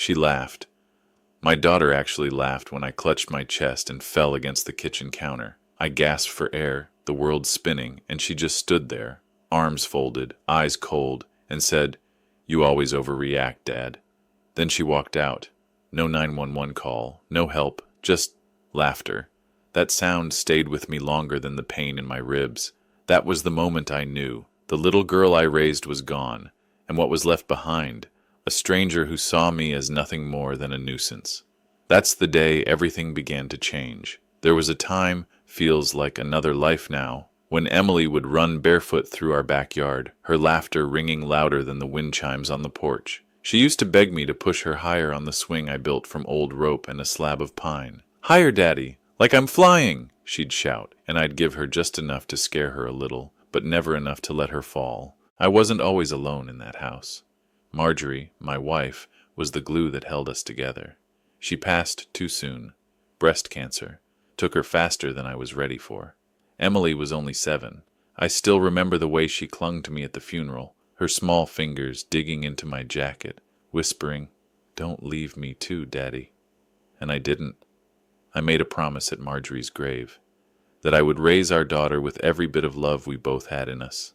She laughed. My daughter actually laughed when I clutched my chest and fell against the kitchen counter. I gasped for air, the world spinning, and she just stood there, arms folded, eyes cold, and said, "You always overreact, Dad." Then she walked out. No 911 call, no help, just laughter. That sound stayed with me longer than the pain in my ribs. That was the moment I knew. The little girl I raised was gone, and what was left behind? A stranger who saw me as nothing more than a nuisance. That's the day everything began to change. There was a time, feels like another life now, when Emily would run barefoot through our backyard, her laughter ringing louder than the wind chimes on the porch. She used to beg me to push her higher on the swing I built from old rope and a slab of pine. "Higher, Daddy! Like I'm flying!" she'd shout, and I'd give her just enough to scare her a little, but never enough to let her fall. I wasn't always alone in that house. Marjorie, my wife, was the glue that held us together. She passed too soon. Breast cancer. Took her faster than I was ready for. Emily was only 7. I still remember the way she clung to me at the funeral, her small fingers digging into my jacket, whispering, "Don't leave me too, Daddy." And I didn't. I made a promise at Marjorie's grave, that I would raise our daughter with every bit of love we both had in us,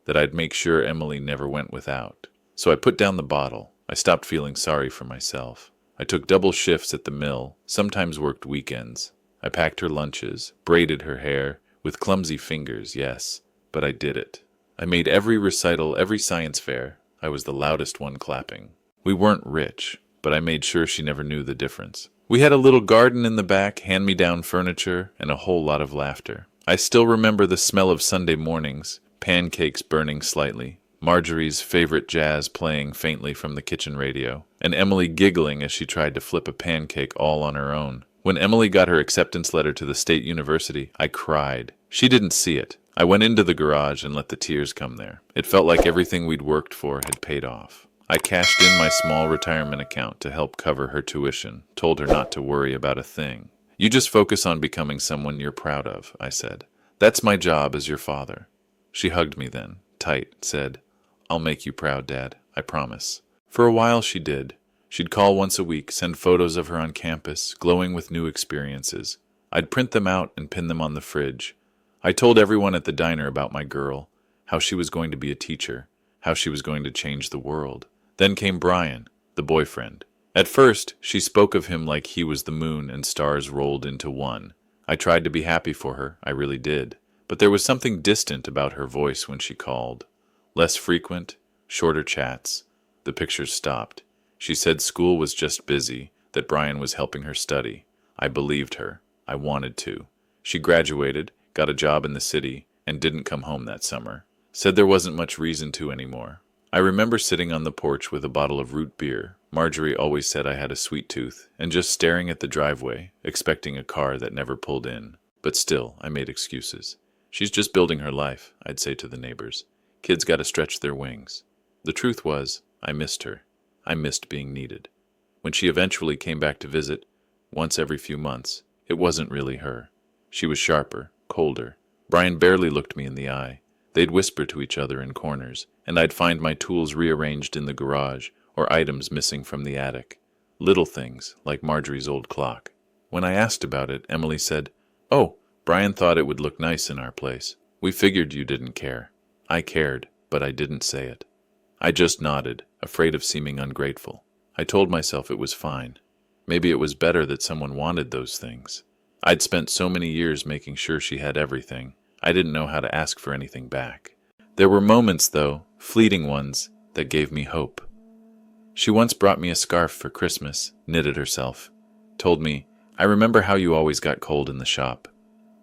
that I'd make sure Emily never went without. So I put down the bottle. I stopped feeling sorry for myself. I took double shifts at the mill, sometimes worked weekends. I packed her lunches, braided her hair, with clumsy fingers, yes, but I did it. I made every recital, every science fair. I was the loudest one clapping. We weren't rich, but I made sure she never knew the difference. We had a little garden in the back, hand-me-down furniture, and a whole lot of laughter. I still remember the smell of Sunday mornings, pancakes burning slightly, Marjorie's favorite jazz playing faintly from the kitchen radio, and Emily giggling as she tried to flip a pancake all on her own. When Emily got her acceptance letter to the state university, I cried. She didn't see it. I went into the garage and let the tears come there. It felt like everything we'd worked for had paid off. I cashed in my small retirement account to help cover her tuition, told her not to worry about a thing. "You just focus on becoming someone you're proud of," I said. "That's my job as your father." She hugged me then, tight, said, "I'll make you proud, Dad, I promise." For a while she did. She'd call once a week, send photos of her on campus, glowing with new experiences. I'd print them out and pin them on the fridge. I told everyone at the diner about my girl, how she was going to be a teacher, how she was going to change the world. Then came Brian, the boyfriend. At first, she spoke of him like he was the moon and stars rolled into one. I tried to be happy for her, I really did. But there was something distant about her voice when she called. Less frequent, shorter chats. The pictures stopped. She said school was just busy, that Brian was helping her study. I believed her. I wanted to. She graduated, got a job in the city, and didn't come home that summer. Said there wasn't much reason to anymore. I remember sitting on the porch with a bottle of root beer. Marjorie always said I had a sweet tooth, and just staring at the driveway, expecting a car that never pulled in. But still, I made excuses. "She's just building her life," I'd say to the neighbors. "Kids gotta stretch their wings." The truth was, I missed her. I missed being needed. When she eventually came back to visit, once every few months, it wasn't really her. She was sharper, colder. Brian barely looked me in the eye. They'd whisper to each other in corners, and I'd find my tools rearranged in the garage or items missing from the attic. Little things, like Marjorie's old clock. When I asked about it, Emily said, "Oh, Brian thought it would look nice in our place. We figured you didn't care." I cared, but I didn't say it. I just nodded, afraid of seeming ungrateful. I told myself it was fine. Maybe it was better that someone wanted those things. I'd spent so many years making sure she had everything. I didn't know how to ask for anything back. There were moments, though, fleeting ones, that gave me hope. She once brought me a scarf for Christmas, knitted herself. Told me, "I remember how you always got cold in the shop."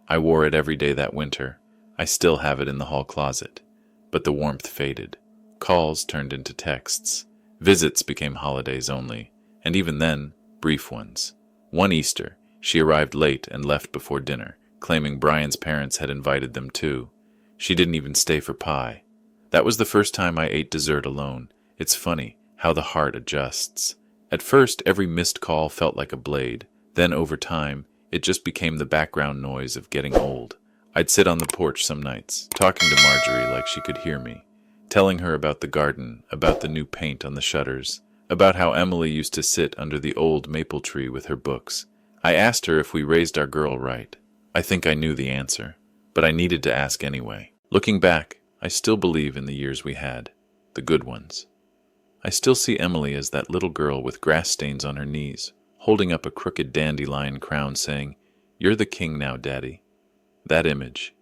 I wore it every day that winter. I still have it in the hall closet. But the warmth faded. Calls turned into texts. Visits became holidays only, and even then, brief ones. One Easter, she arrived late and left before dinner, claiming Brian's parents had invited them too. She didn't even stay for pie. That was the first time I ate dessert alone. It's funny how the heart adjusts. At first, every missed call felt like a blade. Then, over time, it just became the background noise of getting old. I'd sit on the porch some nights, talking to Marjorie like she could hear me, telling her about the garden, about the new paint on the shutters, about how Emily used to sit under the old maple tree with her books. I asked her if we raised our girl right. I think I knew the answer, but I needed to ask anyway. Looking back, I still believe in the years we had, the good ones. I still see Emily as that little girl with grass stains on her knees, holding up a crooked dandelion crown saying, "You're the king now, Daddy." That image,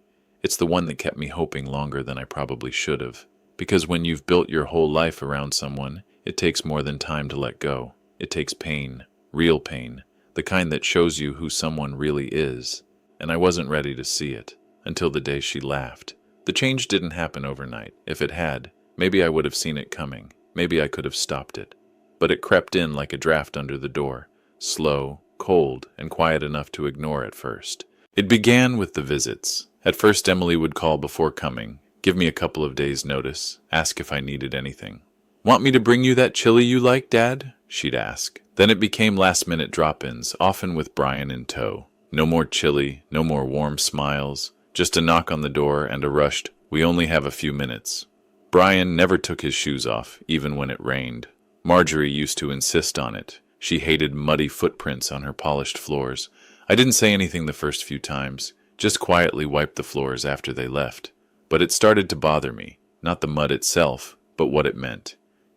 it's the one that kept me hoping longer than I probably should have. Because when you've built your whole life around someone, it takes more than time to let go. It takes pain, real pain, the kind that shows you who someone really is. And I wasn't ready to see it, until the day she laughed. The change didn't happen overnight. If it had, maybe I would have seen it coming. Maybe I could have stopped it. But it crept in like a draft under the door, slow, cold, and quiet enough to ignore at first. It began with the visits. At first, Emily would call before coming, give me a couple of days' notice, ask if I needed anything. "Want me to bring you that chili you like, Dad?" she'd ask. Then it became last-minute drop-ins, often with Brian in tow. No more chili, no more warm smiles, just a knock on the door and a rushed, "We only have a few minutes." Brian never took his shoes off, even when it rained. Marjorie used to insist on it. She hated muddy footprints on her polished floors. I didn't say anything the first few times, just quietly wiped the floors after they left. But it started to bother me, not the mud itself, but what it meant.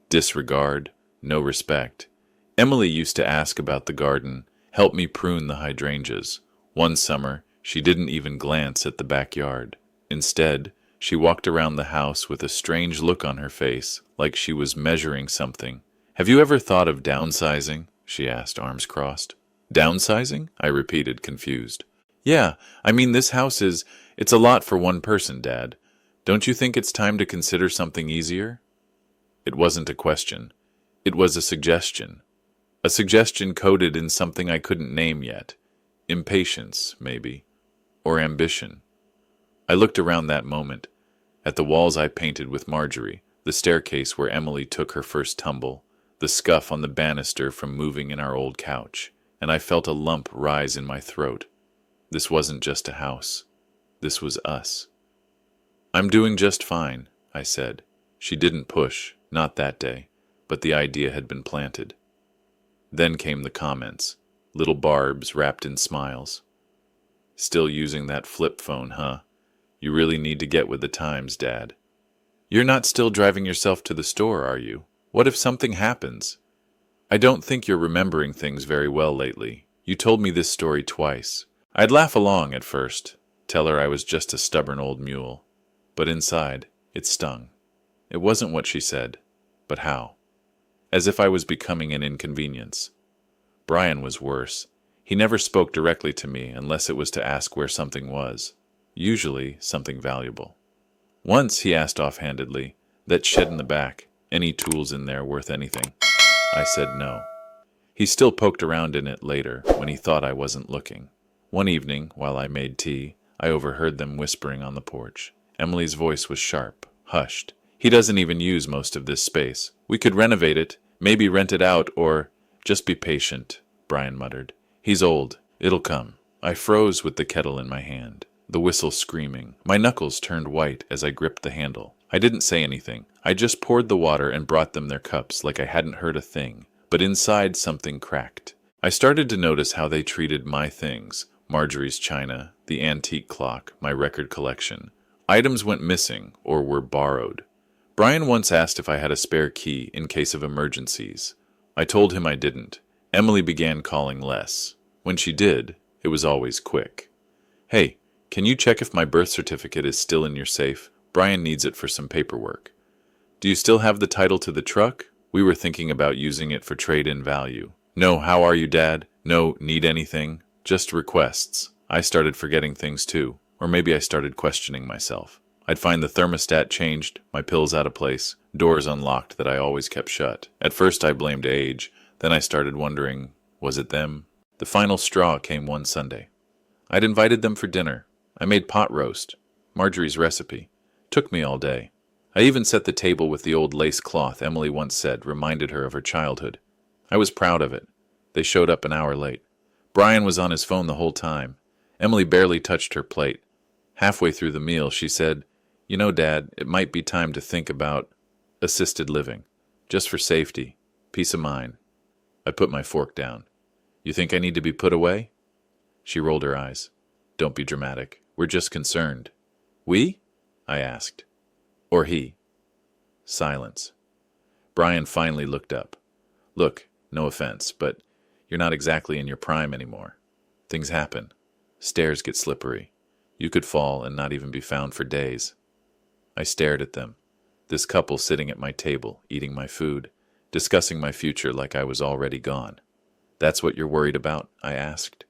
Disregard, no respect. Emily used to ask about the garden, help me prune the hydrangeas. One summer, she didn't even glance at the backyard. Instead, she walked around the house with a strange look on her face, like she was measuring something. "Have you ever thought of downsizing?" she asked, arms crossed. "Downsizing?" I repeated, confused. "Yeah, I mean this house it's a lot for one person, Dad. Don't you think it's time to consider something easier?" It wasn't a question. It was a suggestion. A suggestion coded in something I couldn't name yet. Impatience, maybe. Or ambition. I looked around that moment, at the walls I painted with Marjorie, the staircase where Emily took her first tumble, the scuff on the banister from moving in our old couch, and I felt a lump rise in my throat. This wasn't just a house. This was us. "I'm doing just fine," I said. She didn't push, not that day, but the idea had been planted. Then came the comments, little barbs wrapped in smiles. "Still using that flip phone, huh? You really need to get with the times, Dad. You're not still driving yourself to the store, are you? What if something happens? I don't think you're remembering things very well lately. You told me this story twice." I'd laugh along at first, tell her I was just a stubborn old mule. But inside, it stung. It wasn't what she said, but how. As if I was becoming an inconvenience. Brian was worse. He never spoke directly to me unless it was to ask where something was. Usually something valuable. Once he asked offhandedly, "That shed in the back, any tools in there worth anything?" I said no. He still poked around in it later when he thought I wasn't looking. One evening, while I made tea, I overheard them whispering on the porch. Emily's voice was sharp, hushed. "He doesn't even use most of this space. We could renovate it, maybe rent it out, or—" "Just be patient," Brian muttered. "He's old. It'll come." I froze with the kettle in my hand, the whistle screaming. My knuckles turned white as I gripped the handle. I didn't say anything. I just poured the water and brought them their cups like I hadn't heard a thing. But inside something cracked. I started to notice how they treated my things. Marjorie's china, the antique clock, my record collection. Items went missing or were borrowed. Brian once asked if I had a spare key in case of emergencies. I told him I didn't. Emily began calling less. When she did, it was always quick. "Hey, can you check if my birth certificate is still in your safe? Brian needs it for some paperwork." "Do you still have the title to the truck? We were thinking about using it for trade-in value." "No, how are you, Dad? No, need anything? Just requests." I started forgetting things too, or maybe I started questioning myself. I'd find the thermostat changed, my pills out of place, doors unlocked that I always kept shut. At first I blamed age, then I started wondering, was it them? The final straw came one Sunday. I'd invited them for dinner. I made pot roast, Marjorie's recipe. Took me all day. I even set the table with the old lace cloth Emily once said reminded her of her childhood. I was proud of it. They showed up an hour late. Brian was on his phone the whole time. Emily barely touched her plate. Halfway through the meal, she said, "You know, Dad, it might be time to think about assisted living, just for safety." Piece of mine. I put my fork down. You think I need to be put away? She rolled her eyes. Don't be dramatic. We're just concerned. We? I asked. Or he? Silence. Brian finally looked up. Look, no offense, but you're not exactly in your prime anymore. Things happen. Stairs get slippery. You could fall and not even be found for days. I stared at them. This couple sitting at my table, eating my food, discussing my future like I was already gone. That's what you're worried about? I asked.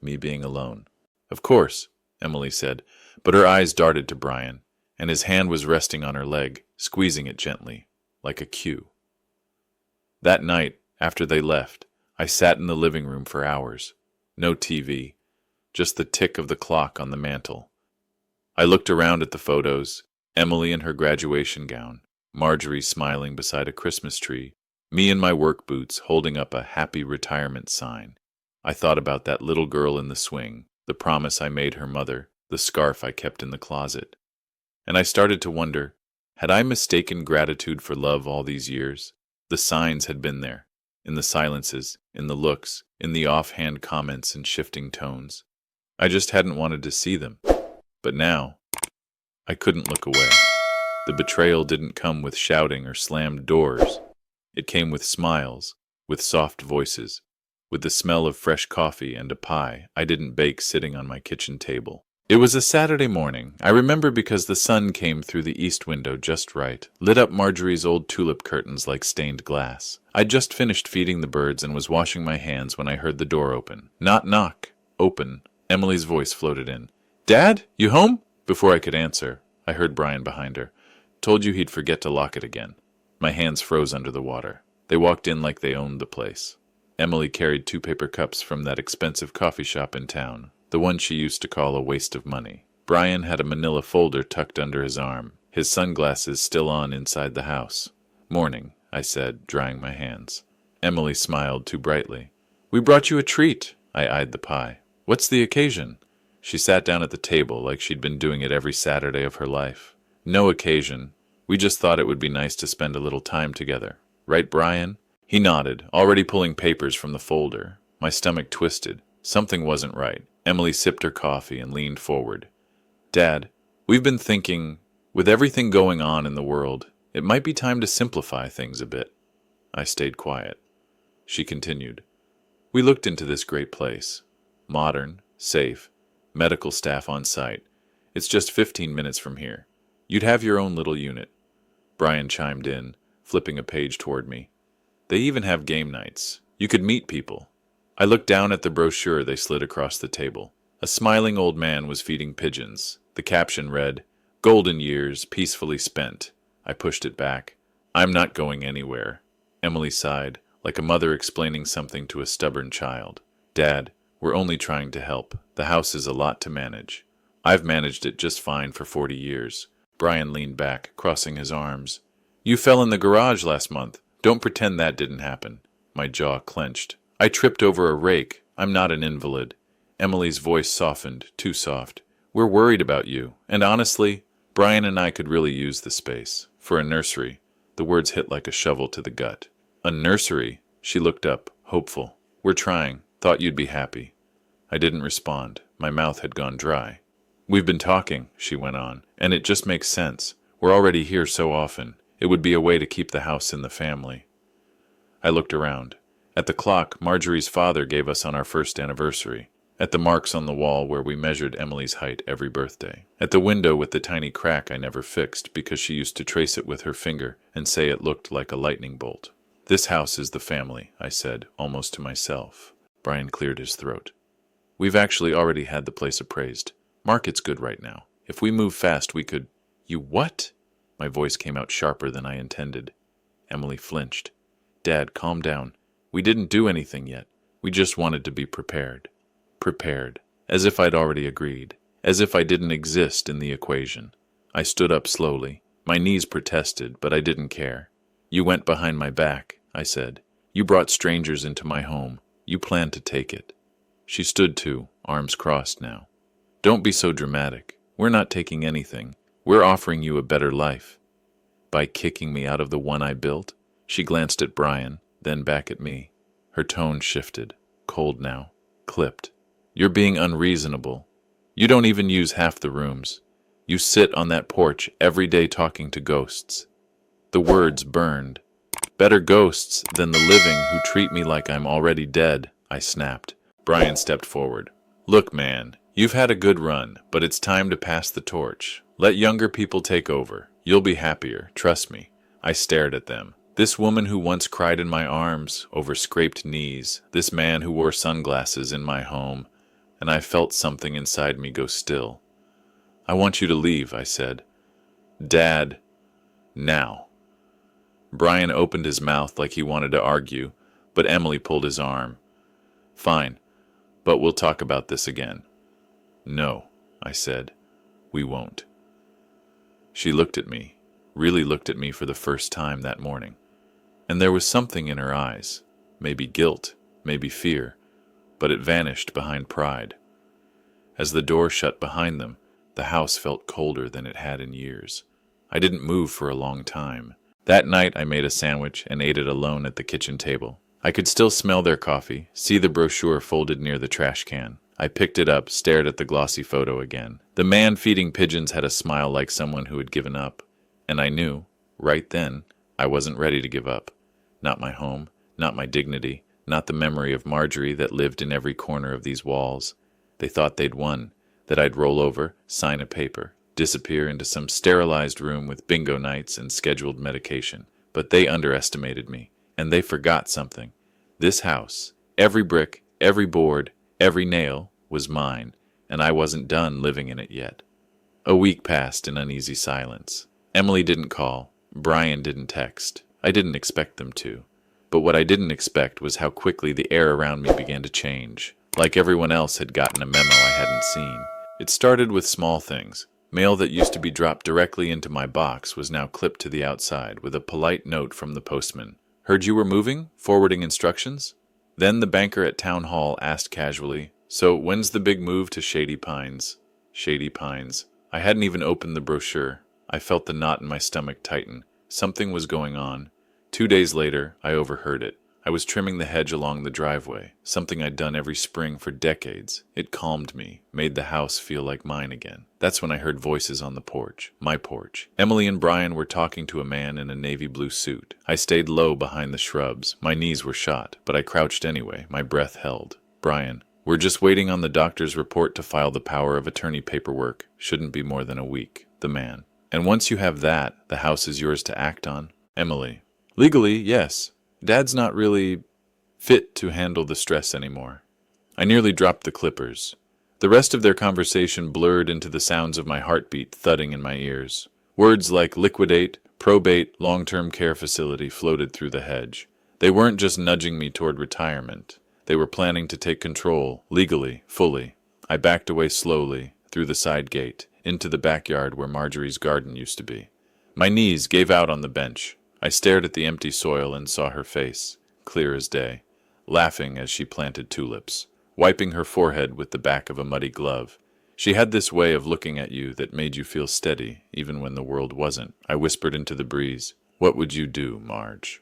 Me being alone. Of course, Emily said, but her eyes darted to Brian, and his hand was resting on her leg, squeezing it gently, like a cue. That night, after they left, I sat in the living room for hours. No TV, just the tick of the clock on the mantel. I looked around at the photos, Emily in her graduation gown, Marjorie smiling beside a Christmas tree, me in my work boots holding up a happy retirement sign. I thought about that little girl in the swing, the promise I made her mother, the scarf I kept in the closet. And I started to wonder, had I mistaken gratitude for love all these years? The signs had been there, in the silences, in the looks, in the offhand comments and shifting tones. I just hadn't wanted to see them. But now, I couldn't look away. The betrayal didn't come with shouting or slammed doors. It came with smiles, with soft voices, with the smell of fresh coffee and a pie I didn't bake sitting on my kitchen table. It was a Saturday morning. I remember because the sun came through the east window just right, lit up Marjorie's old tulip curtains like stained glass. I'd just finished feeding the birds and was washing my hands when I heard the door open. Not knock. Open. Emily's voice floated in. Dad, you home? Before I could answer, I heard Brian behind her. Told you he'd forget to lock it again. My hands froze under the water. They walked in like they owned the place. Emily carried 2 paper cups from that expensive coffee shop in town, the one she used to call a waste of money. Brian had a manila folder tucked under his arm, his sunglasses still on inside the house. Morning, I said, drying my hands. Emily smiled too brightly. We brought you a treat. I eyed the pie. What's the occasion? She sat down at the table like she'd been doing it every Saturday of her life. No occasion. We just thought it would be nice to spend a little time together. Right, Brian? He nodded, already pulling papers from the folder. My stomach twisted. Something wasn't right. Emily sipped her coffee and leaned forward. Dad, we've been thinking, with everything going on in the world, it might be time to simplify things a bit. I stayed quiet. She continued. We looked into this great place. Modern, safe, medical staff on site. It's just 15 minutes from here. You'd have your own little unit. Brian chimed in, flipping a page toward me. They even have game nights. You could meet people. I looked down at the brochure they slid across the table. A smiling old man was feeding pigeons. The caption read, Golden years peacefully spent. I pushed it back. I'm not going anywhere. Emily sighed, like a mother explaining something to a stubborn child. Dad, we're only trying to help. The house is a lot to manage. I've managed it just fine for 40 years. Brian leaned back, crossing his arms. You fell in the garage last month. Don't pretend that didn't happen. My jaw clenched. I tripped over a rake. I'm not an invalid. Emily's voice softened, too soft. We're worried about you. And honestly, Brian and I could really use the space. For a nursery. The words hit like a shovel to the gut. A nursery? She looked up, hopeful. We're trying. Thought you'd be happy. I didn't respond. My mouth had gone dry. We've been talking, she went on, and it just makes sense. We're already here so often. It would be a way to keep the house in the family. I looked around. At the clock Marjorie's father gave us on our first anniversary. At the marks on the wall where we measured Emily's height every birthday. At the window with the tiny crack I never fixed because she used to trace it with her finger and say it looked like a lightning bolt. This house is the family, I said, almost to myself. Brian cleared his throat. We've actually already had the place appraised. Market's good right now. If we move fast, we could... You what? My voice came out sharper than I intended. Emily flinched. Dad, calm down. We didn't do anything yet. We just wanted to be prepared. Prepared. As if I'd already agreed. As if I didn't exist in the equation. I stood up slowly. My knees protested, but I didn't care. You went behind my back, I said. You brought strangers into my home. You planned to take it. She stood too, arms crossed now. Don't be so dramatic. We're not taking anything. We're offering you a better life. By kicking me out of the one I built? She glanced at Brian. then back at me. Her tone shifted, cold now, clipped. You're being unreasonable. You don't even use half the rooms. You sit on that porch every day talking to ghosts. The words burned. Better ghosts than the living who treat me like I'm already dead, I snapped. Brian stepped forward. Look, man, you've had a good run, but it's time to pass the torch. Let younger people take over. You'll be happier, trust me. I stared at them. This woman who once cried in my arms over scraped knees, this man who wore sunglasses in my home, and I felt something inside me go still. I want you to leave, I said. Dad, now. Brian opened his mouth like he wanted to argue, but Emily pulled his arm. Fine, but we'll talk about this again. No, I said. We won't. She looked at me, really looked at me for the first time that morning. And there was something in her eyes, maybe guilt, maybe fear, but it vanished behind pride. As the door shut behind them, the house felt colder than it had in years. I didn't move for a long time. That night I made a sandwich and ate it alone at the kitchen table. I could still smell their coffee, see the brochure folded near the trash can. I picked it up, stared at the glossy photo again. The man feeding pigeons had a smile like someone who had given up. And I knew, right then, I wasn't ready to give up. Not my home, not my dignity, not the memory of Marjorie that lived in every corner of these walls. They thought they'd won, that I'd roll over, sign a paper, disappear into some sterilized room with bingo nights and scheduled medication. But they underestimated me, and they forgot something. This house, every brick, every board, every nail, was mine, and I wasn't done living in it yet. A week passed in uneasy silence. Emily didn't call. Brian didn't text. I didn't expect them to. But what I didn't expect was how quickly the air around me began to change. Like everyone else had gotten a memo I hadn't seen. It started with small things. Mail that used to be dropped directly into my box was now clipped to the outside with a polite note from the postman. Heard you were moving? Forwarding instructions? Then the banker at town hall asked casually, so when's the big move to Shady Pines? Shady Pines. I hadn't even opened the brochure. I felt the knot in my stomach tighten. Something was going on. 2 days later, I overheard it. I was trimming the hedge along the driveway, something I'd done every spring for decades. It calmed me, made the house feel like mine again. That's when I heard voices on the porch, my porch. Emily and Brian were talking to a man in a navy blue suit. I stayed low behind the shrubs. My knees were shot, but I crouched anyway, my breath held. Brian, we're just waiting on the doctor's report to file the power of attorney paperwork. Shouldn't be more than a week. The man. And once you have that, the house is yours to act on. Emily. Legally, yes. Dad's not really fit to handle the stress anymore. I nearly dropped the clippers. The rest of their conversation blurred into the sounds of my heartbeat thudding in my ears. Words like liquidate, probate, long-term care facility floated through the hedge. They weren't just nudging me toward retirement. They were planning to take control, legally, fully. I backed away slowly, through the side gate, into the backyard where Marjorie's garden used to be. My knees gave out on the bench. I stared at the empty soil and saw her face, clear as day, laughing as she planted tulips, wiping her forehead with the back of a muddy glove. She had this way of looking at you that made you feel steady, even when the world wasn't. I whispered into the breeze, "What would you do, Marge?"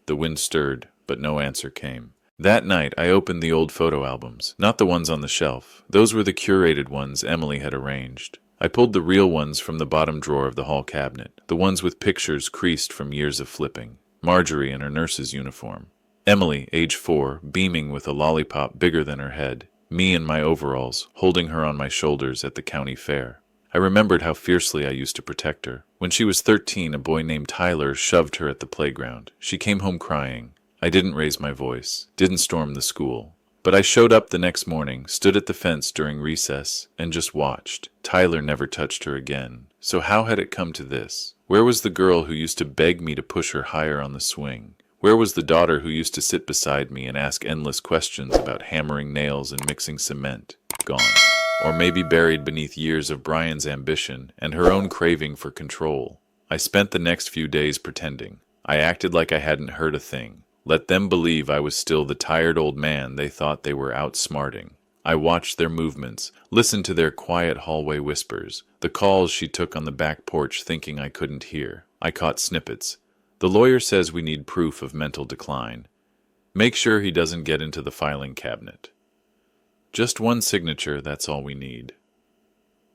The wind stirred, but no answer came. That night, I opened the old photo albums, not the ones on the shelf. Those were the curated ones Emily had arranged. I pulled the real ones from the bottom drawer of the hall cabinet, the ones with pictures creased from years of flipping. Marjorie in her nurse's uniform. Emily, age 4, beaming with a lollipop bigger than her head. Me in my overalls, holding her on my shoulders at the county fair. I remembered how fiercely I used to protect her. When she was 13, a boy named Tyler shoved her at the playground. She came home crying. I didn't raise my voice, didn't storm the school. But I showed up the next morning, stood at the fence during recess, and just watched. Tyler never touched her again. So how had it come to this? Where was the girl who used to beg me to push her higher on the swing? Where was the daughter who used to sit beside me and ask endless questions about hammering nails and mixing cement? Gone. Or maybe buried beneath years of Brian's ambition and her own craving for control. I spent the next few days pretending. I acted like I hadn't heard a thing. Let them believe I was still the tired old man they thought they were outsmarting. I watched their movements, listened to their quiet hallway whispers, the calls she took on the back porch thinking I couldn't hear. I caught snippets. The lawyer says we need proof of mental decline. Make sure he doesn't get into the filing cabinet. Just one signature, that's all we need.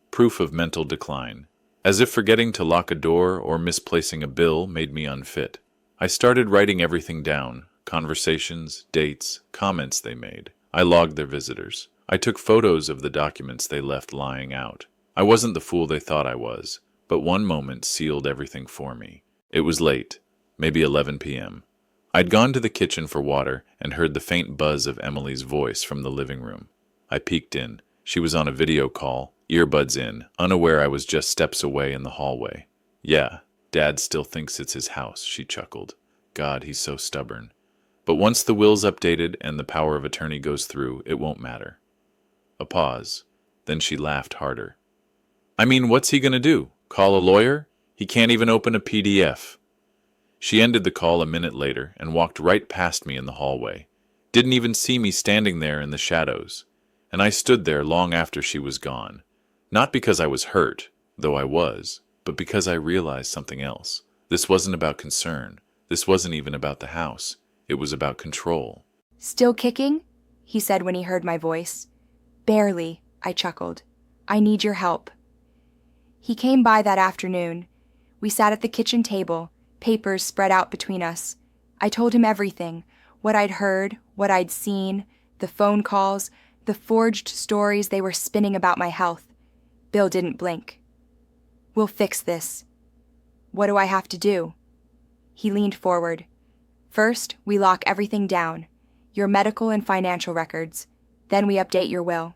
Proof of mental decline. As if forgetting to lock a door or misplacing a bill made me unfit. I started writing everything down. Conversations, dates, comments they made. I logged their visitors. I took photos of the documents they left lying out. I wasn't the fool they thought I was, but one moment sealed everything for me. It was late, maybe 11 p.m. I'd gone to the kitchen for water and heard the faint buzz of Emily's voice from the living room. I peeked in. She was on a video call, earbuds in, unaware I was just steps away in the hallway. Yeah, Dad still thinks it's his house, she chuckled. God, he's so stubborn. But once the will's updated and the power of attorney goes through, it won't matter. A pause. Then she laughed harder. I mean, what's he gonna do? Call a lawyer? He can't even open a PDF. She ended the call a minute later and walked right past me in the hallway. Didn't even see me standing there in the shadows. And I stood there long after she was gone. Not because I was hurt, though I was, but because I realized something else. This wasn't about concern. This wasn't even about the house. It was about control. Still kicking? He said when he heard my voice. Barely, I chuckled. I need your help. He came by that afternoon. We sat at the kitchen table, papers spread out between us. I told him everything, what I'd heard, what I'd seen, the phone calls, the forged stories they were spinning about my health. Bill didn't blink. We'll fix this. What do I have to do? He leaned forward. First, we lock everything down, your medical and financial records. Then we update your will.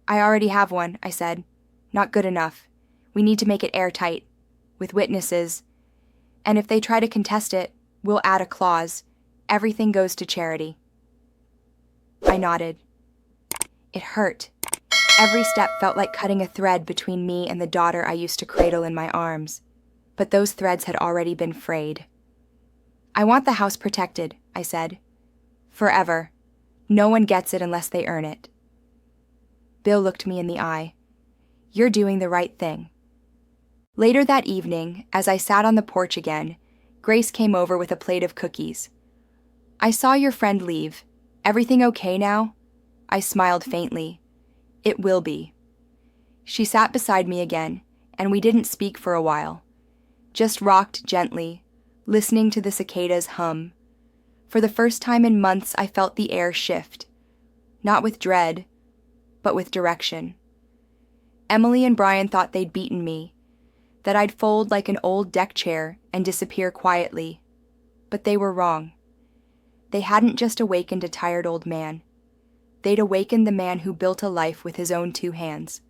I already have one, I said. Not good enough. We need to make it airtight, with witnesses. And if they try to contest it, we'll add a clause. Everything goes to charity. I nodded. It hurt. Every step felt like cutting a thread between me and the daughter I used to cradle in my arms. But those threads had already been frayed. I want the house protected, I said. Forever. No one gets it unless they earn it. Bill looked me in the eye. You're doing the right thing. Later that evening, as I sat on the porch again, Grace came over with a plate of cookies. I saw your friend leave. Everything okay now? I smiled faintly. It will be. She sat beside me again, and we didn't speak for a while. Just rocked gently, listening to the cicadas hum. For the first time in months, I felt the air shift. Not with dread, but with direction. Emily and Brian thought they'd beaten me, that I'd fold like an old deck chair and disappear quietly. But they were wrong. They hadn't just awakened a tired old man. They'd awakened the man who built a life with his own 2 hands.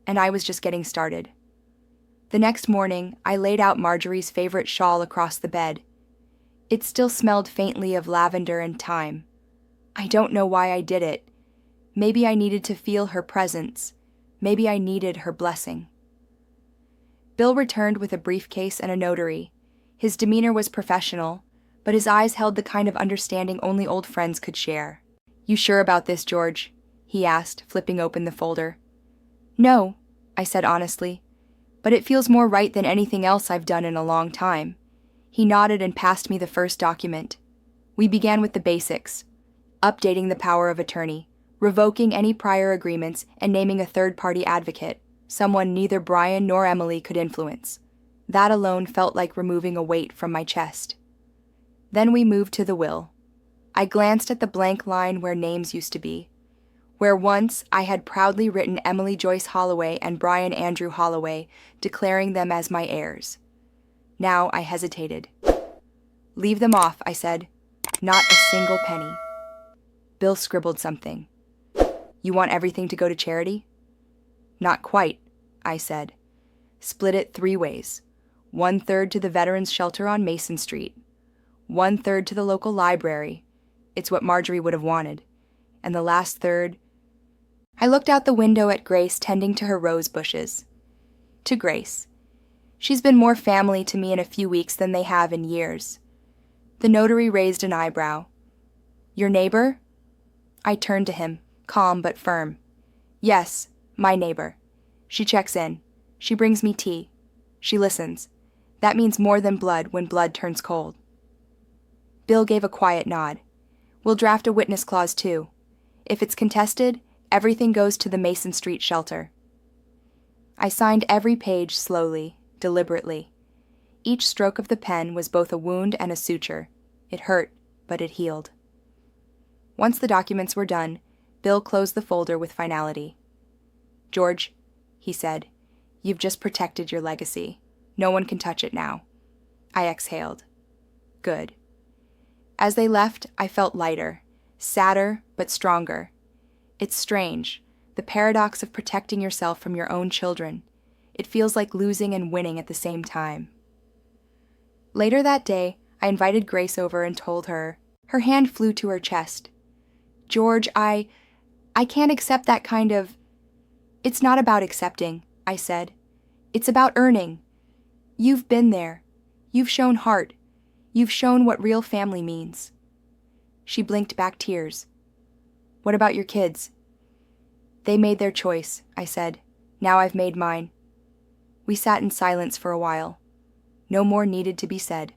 And I was just getting started. The next morning, I laid out Marjorie's favorite shawl across the bed. It still smelled faintly of lavender and thyme. I don't know why I did it. Maybe I needed to feel her presence. Maybe I needed her blessing. Bill returned with a briefcase and a notary. His demeanor was professional, but his eyes held the kind of understanding only old friends could share. You sure about this, George? He asked, flipping open the folder. No, I said honestly, but it feels more right than anything else I've done in a long time. He nodded and passed me the first document. We began with the basics, updating the power of attorney, revoking any prior agreements, and naming a third-party advocate, someone neither Brian nor Emily could influence. That alone felt like removing a weight from my chest. Then we moved to the will. I glanced at the blank line where names used to be, where once I had proudly written Emily Joyce Holloway and Brian Andrew Holloway, declaring them as my heirs. Now I hesitated. Leave them off, I said. Not a single penny. Bill scribbled something. You want everything to go to charity? Not quite, I said. Split it 3 ways. 1/3 to the Veterans Shelter on Mason Street. 1/3 to the local library. It's what Marjorie would have wanted. And the last third... I looked out the window at Grace tending to her rose bushes. To Grace. She's been more family to me in a few weeks than they have in years. The notary raised an eyebrow. Your neighbor? I turned to him, calm but firm. Yes, my neighbor. She checks in. She brings me tea. She listens. That means more than blood when blood turns cold. Bill gave a quiet nod. We'll draft a witness clause too. If it's contested, everything goes to the Mason Street shelter. I signed every page slowly, deliberately. Each stroke of the pen was both a wound and a suture. It hurt, but it healed. Once the documents were done, Bill closed the folder with finality. "George," he said, "you've just protected your legacy. No one can touch it now." I exhaled. Good. As they left, I felt lighter, sadder, but stronger. It's strange, the paradox of protecting yourself from your own children. It feels like losing and winning at the same time. Later that day, I invited Grace over and told her. Her hand flew to her chest. "George, I can't accept that kind of—" "It's not about accepting," I said. "It's about earning. You've been there. You've shown heart. You've shown what real family means." She blinked back tears. "What about your kids?" "They made their choice," I said. "Now I've made mine." We sat in silence for a while. No more needed to be said.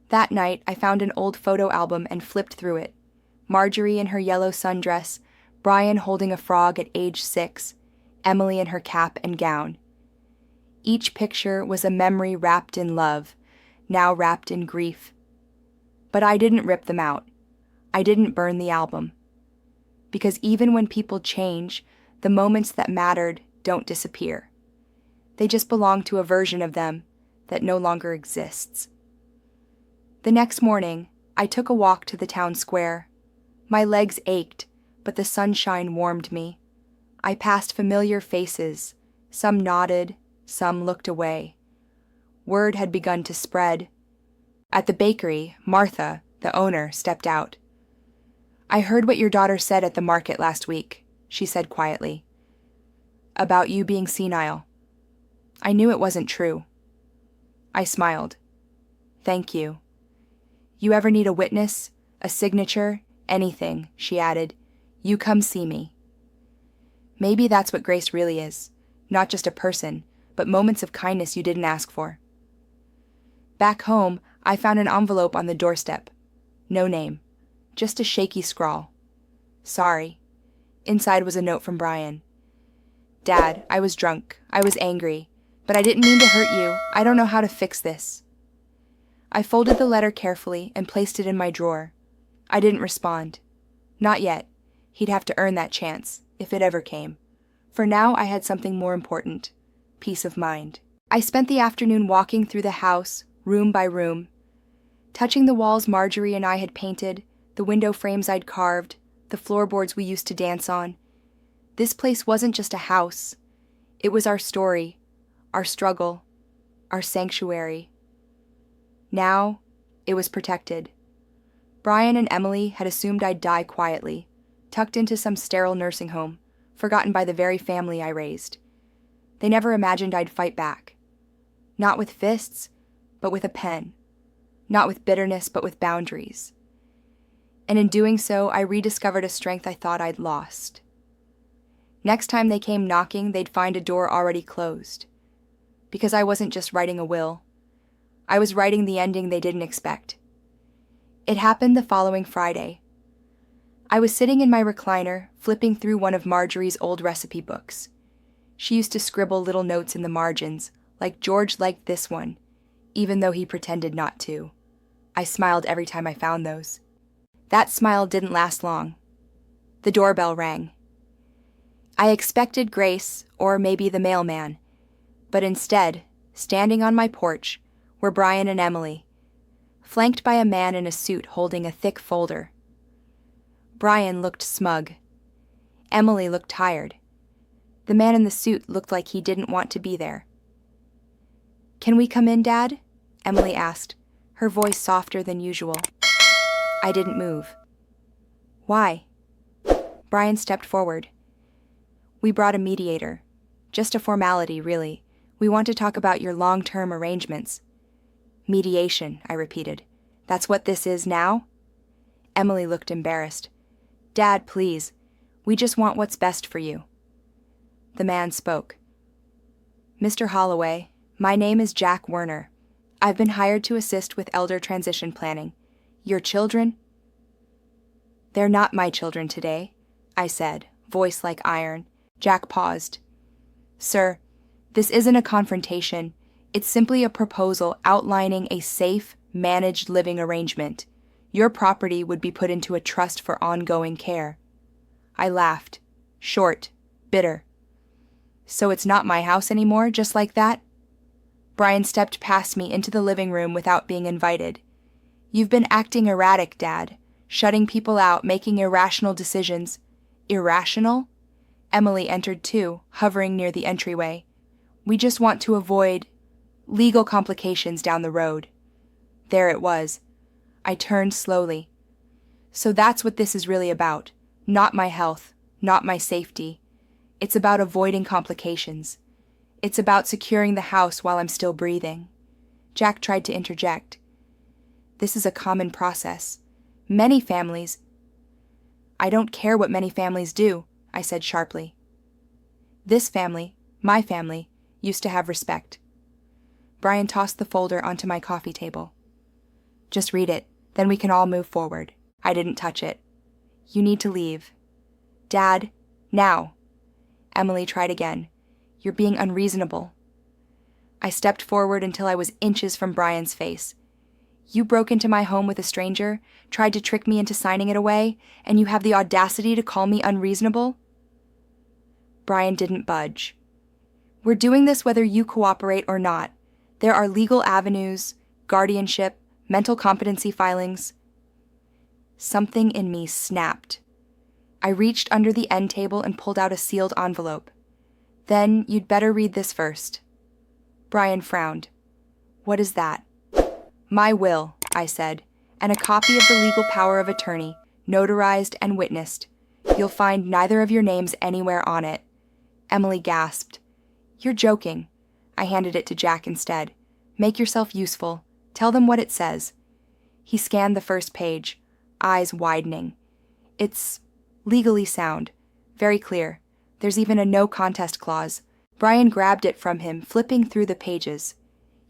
That night, I found an old photo album and flipped through it. Marjorie in her yellow sundress, Brian holding a frog at age 6, Emily in her cap and gown. Each picture was a memory wrapped in love, now wrapped in grief. But I didn't rip them out. I didn't burn the album. Because even when people change, the moments that mattered don't disappear. They just belong to a version of them that no longer exists. The next morning, I took a walk to the town square. My legs ached, but the sunshine warmed me. I passed familiar faces. Some nodded, some looked away. Word had begun to spread. At the bakery, Martha, the owner, stepped out. "I heard what your daughter said at the market last week," she said quietly. "About you being senile. I knew it wasn't true." I smiled. "Thank you. You ever need a witness, a signature, anything," she added, "you come see me." Maybe that's what grace really is. Not just a person, but moments of kindness you didn't ask for. Back home, I found an envelope on the doorstep. No name. Just a shaky scrawl. "Sorry." Inside was a note from Brian. "Dad, I was drunk. I was angry. But I didn't mean to hurt you. I don't know how to fix this." I folded the letter carefully and placed it in my drawer. I didn't respond. Not yet. He'd have to earn that chance, if it ever came. For now, I had something more important. Peace of mind. I spent the afternoon walking through the house, room by room, touching the walls Marjorie and I had painted, the window frames I'd carved, the floorboards we used to dance on. This place wasn't just a house. It was our story, our struggle, our sanctuary. Now, it was protected. Brian and Emily had assumed I'd die quietly, tucked into some sterile nursing home, forgotten by the very family I raised. They never imagined I'd fight back. Not with fists, but with a pen. Not with bitterness, but with boundaries. And in doing so, I rediscovered a strength I thought I'd lost. Next time they came knocking, they'd find a door already closed. Because I wasn't just writing a will. I was writing the ending they didn't expect. It happened the following Friday. I was sitting in my recliner, flipping through one of Marjorie's old recipe books. She used to scribble little notes in the margins, like George liked this one, even though he pretended not to. I smiled every time I found those. That smile didn't last long. The doorbell rang. I expected Grace, or maybe the mailman, but instead, standing on my porch, were Brian and Emily, flanked by a man in a suit holding a thick folder. Brian looked smug. Emily looked tired. The man in the suit looked like he didn't want to be there. "Can we come in, Dad?" Emily asked, her voice softer than usual. I didn't move. "Why?" Brian stepped forward. "We brought a mediator. Just a formality, really. We want to talk about your long-term arrangements." "Mediation," I repeated. "That's what this is now?" Emily looked embarrassed. "Dad, please. We just want what's best for you." The man spoke. "Mr. Holloway, my name is Jack Werner. I've been hired to assist with elder transition planning. Your children—" They're not my children today, I said, voice like iron. Jack paused. Sir, this isn't a confrontation. It's simply a proposal outlining a safe, managed living arrangement. Your property would be put into a trust for ongoing care. I laughed. Short, bitter. So it's not my house anymore, just like that? Brian stepped past me into the living room without being invited. You've been acting erratic, Dad. Shutting people out, making irrational decisions. Irrational? Emily entered too, hovering near the entryway. We just want to avoid legal complications down the road. There it was. I turned slowly. So that's what this is really about. Not my health, not my safety. It's about avoiding complications. It's about securing the house while I'm still breathing. Jack tried to interject. This is a common process. Many families— I don't care what many families do, I said sharply. This family, my family, used to have respect. Brian tossed the folder onto my coffee table. Just read it, then we can all move forward. I didn't touch it. You need to leave. Dad, now. Emily tried again. You're being unreasonable. I stepped forward until I was inches from Brian's face. You broke into my home with a stranger, tried to trick me into signing it away, and you have the audacity to call me unreasonable? Brian didn't budge. We're doing this whether you cooperate or not. There are legal avenues, guardianship, mental competency filings. Something in me snapped. I reached under the end table and pulled out a sealed envelope. Then you'd better read this first. Brian frowned. What is that? My will, I said, and a copy of the legal power of attorney, notarized and witnessed. You'll find neither of your names anywhere on it. Emily gasped. You're joking. I handed it to Jack instead. Make yourself useful. Tell them what it says. He scanned the first page, eyes widening. It's legally sound, very clear. There's even a no contest clause. Brian grabbed it from him, flipping through the pages.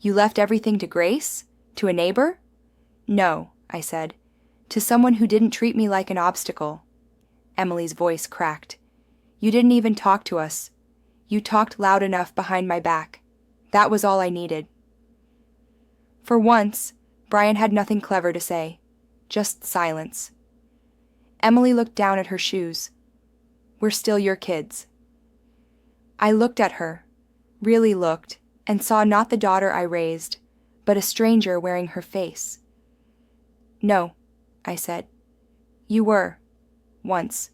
You left everything to Grace? To a neighbor? No, I said. To someone who didn't treat me like an obstacle. Emily's voice cracked. You didn't even talk to us. You talked loud enough behind my back. That was all I needed. For once, Brian had nothing clever to say. Just silence. Emily looked down at her shoes. We're still your kids. I looked at her, really looked, and saw not the daughter I raised, but a stranger wearing her face. No, I said. You were. Once.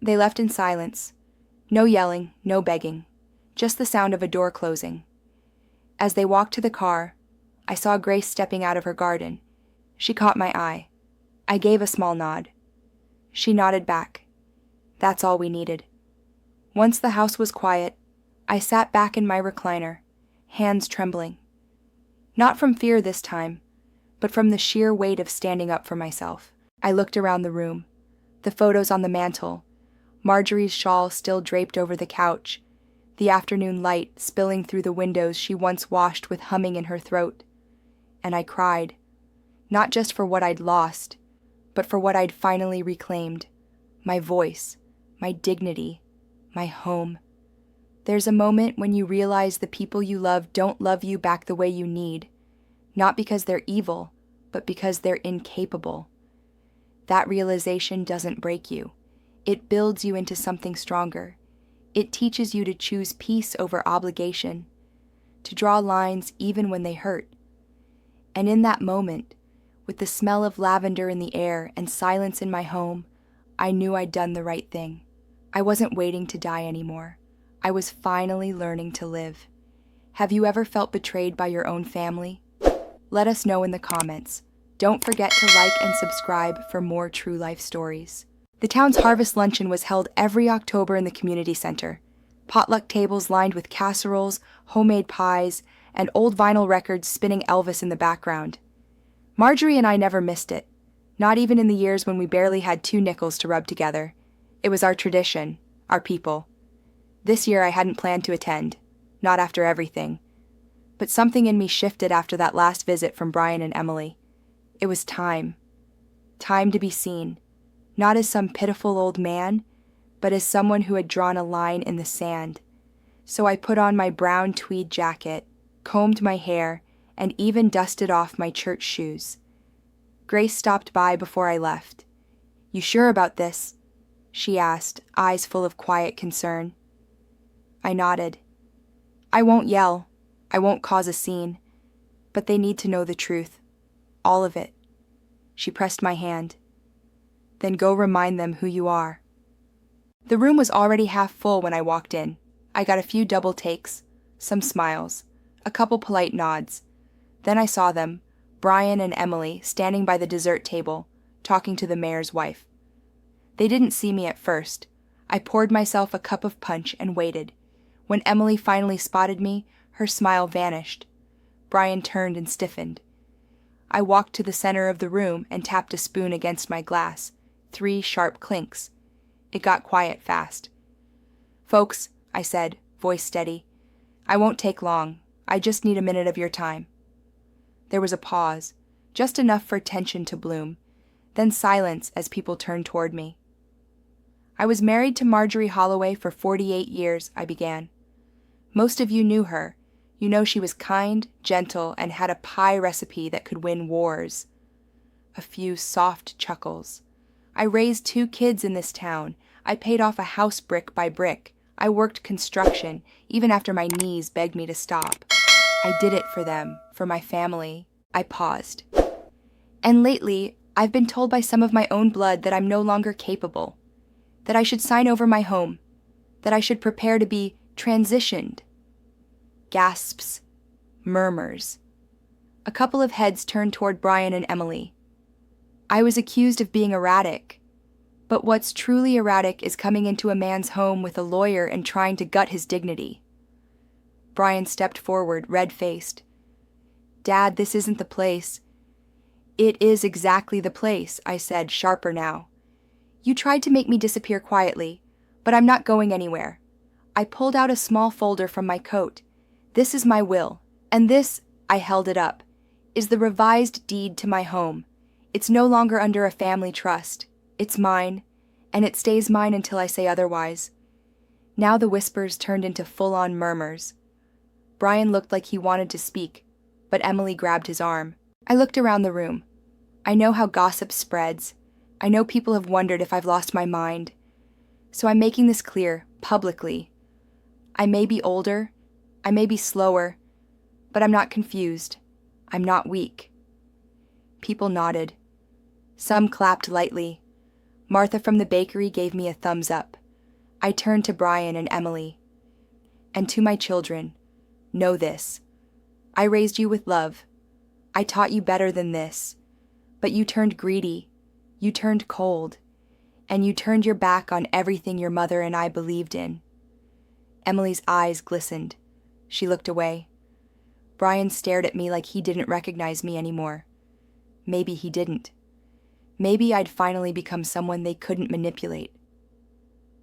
They left in silence. No yelling, no begging. Just the sound of a door closing. As they walked to the car, I saw Grace stepping out of her garden. She caught my eye. I gave a small nod. She nodded back. That's all we needed. Once the house was quiet, I sat back in my recliner, hands trembling. Not from fear this time, but from the sheer weight of standing up for myself. I looked around the room. The photos on the mantel, Marjorie's shawl still draped over the couch, the afternoon light spilling through the windows she once washed with humming in her throat. And I cried, not just for what I'd lost, but for what I'd finally reclaimed. My voice, my dignity, my home. There's a moment when you realize the people you love don't love you back the way you need, not because they're evil, but because they're incapable. That realization doesn't break you. It builds you into something stronger. It teaches you to choose peace over obligation, to draw lines even when they hurt. And in that moment, with the smell of lavender in the air and silence in my home, I knew I'd done the right thing. I wasn't waiting to die anymore. I was finally learning to live. Have you ever felt betrayed by your own family? Let us know in the comments. Don't forget to like and subscribe for more true life stories. The town's harvest luncheon was held every October in the community center. Potluck tables lined with casseroles, homemade pies, and old vinyl records spinning Elvis in the background. Marjorie and I never missed it, not even in the years when we barely had 2 nickels to rub together. It was our tradition, our people. This year I hadn't planned to attend, not after everything. But something in me shifted after that last visit from Brian and Emily. It was time. Time to be seen, not as some pitiful old man, but as someone who had drawn a line in the sand. So I put on my brown tweed jacket, combed my hair, and even dusted off my church shoes. Grace stopped by before I left. "You sure about this?" she asked, eyes full of quiet concern. I nodded. "I won't yell. I won't cause a scene. But they need to know the truth. All of it." She pressed my hand. "Then go remind them who you are." The room was already half full when I walked in. I got a few double takes, some smiles, a couple polite nods. Then I saw them, Brian and Emily, standing by the dessert table, talking to the mayor's wife. They didn't see me at first. I poured myself a cup of punch and waited. When Emily finally spotted me, her smile vanished. Brian turned and stiffened. I walked to the center of the room and tapped a spoon against my glass. 3 sharp clinks. It got quiet fast. "Folks," I said, voice steady, "I won't take long. I just need a minute of your time." There was a pause, just enough for tension to bloom, then silence as people turned toward me. "I was married to Marjorie Holloway for 48 years, I began. Most of you knew her. You know she was kind, gentle, and had a pie recipe that could win wars." A few soft chuckles. "I raised 2 kids in this town. I paid off a house brick by brick. I worked construction, even after my knees begged me to stop. I did it for them, for my family." I paused. "And lately, I've been told by some of my own blood that I'm no longer capable, that I should sign over my home, that I should prepare to be transitioned." Gasps, murmurs. A couple of heads turned toward Brian and Emily. I was accused of being erratic, but what's truly erratic is coming into a man's home with a lawyer and trying to gut his dignity. Brian stepped forward, red-faced. "Dad, this isn't the place." "It is exactly the place," I said, sharper now. "You tried to make me disappear quietly, but I'm not going anywhere." I pulled out a small folder from my coat. "This is my will, and this," I held it up, "is the revised deed to my home. It's no longer under a family trust. It's mine, and it stays mine until I say otherwise." Now the whispers turned into full-on murmurs. Brian looked like he wanted to speak, but Emily grabbed his arm. I looked around the room. I know how gossip spreads. I know people have wondered if I've lost my mind. So I'm making this clear, publicly. I may be older, I may be slower, but I'm not confused. I'm not weak. People nodded. Some clapped lightly. Martha from the bakery gave me a thumbs up. I turned to Brian and Emily. "And to my children, know this. I raised you with love. I taught you better than this. But you turned greedy. You turned cold. And you turned your back on everything your mother and I believed in." Emily's eyes glistened. She looked away. Brian stared at me like he didn't recognize me anymore. Maybe he didn't. Maybe I'd finally become someone they couldn't manipulate.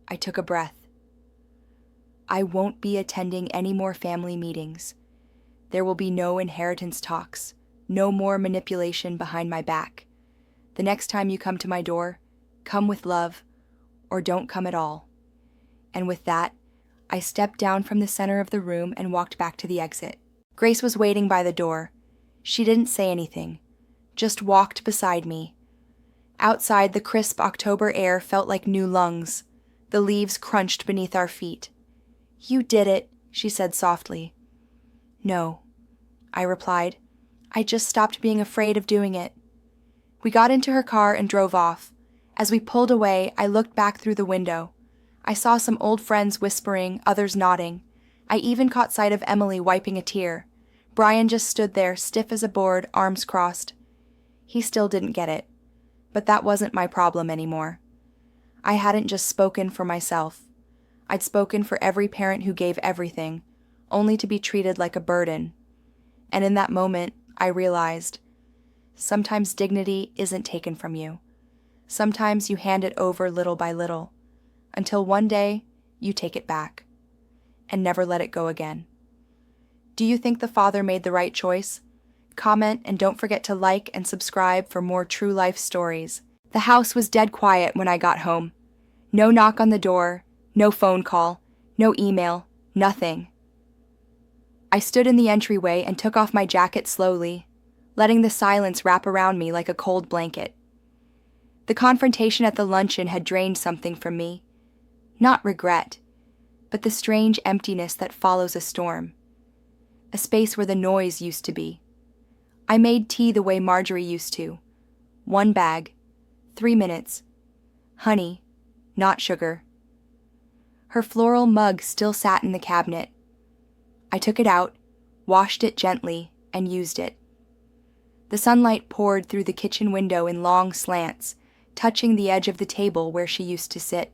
I took a breath. I won't be attending any more family meetings. There will be no inheritance talks, no more manipulation behind my back. The next time you come to my door, come with love, or don't come at all. And with that, I stepped down from the center of the room and walked back to the exit. Grace was waiting by the door. She didn't say anything, just walked beside me. Outside, the crisp October air felt like new lungs. The leaves crunched beneath our feet. "You did it," she said softly. "No," I replied. "I just stopped being afraid of doing it." We got into her car and drove off. As we pulled away, I looked back through the window. I saw some old friends whispering, others nodding. I even caught sight of Emily wiping a tear. Brian just stood there, stiff as a board, arms crossed. He still didn't get it. But that wasn't my problem anymore. I hadn't just spoken for myself. I'd spoken for every parent who gave everything, only to be treated like a burden. And in that moment, I realized, sometimes dignity isn't taken from you. Sometimes you hand it over little by little, until one day you take it back, and never let it go again. Do you think the father made the right choice? Comment and don't forget to like and subscribe for more true life stories. The house was dead quiet when I got home. No knock on the door, no phone call, no email, nothing. I stood in the entryway and took off my jacket slowly, letting the silence wrap around me like a cold blanket. The confrontation at the luncheon had drained something from me. Not regret, but the strange emptiness that follows a storm. A space where the noise used to be. I made tea the way Marjorie used to. 1 bag, 3 minutes. Honey, not sugar. Her floral mug still sat in the cabinet. I took it out, washed it gently, and used it. The sunlight poured through the kitchen window in long slants, touching the edge of the table where she used to sit.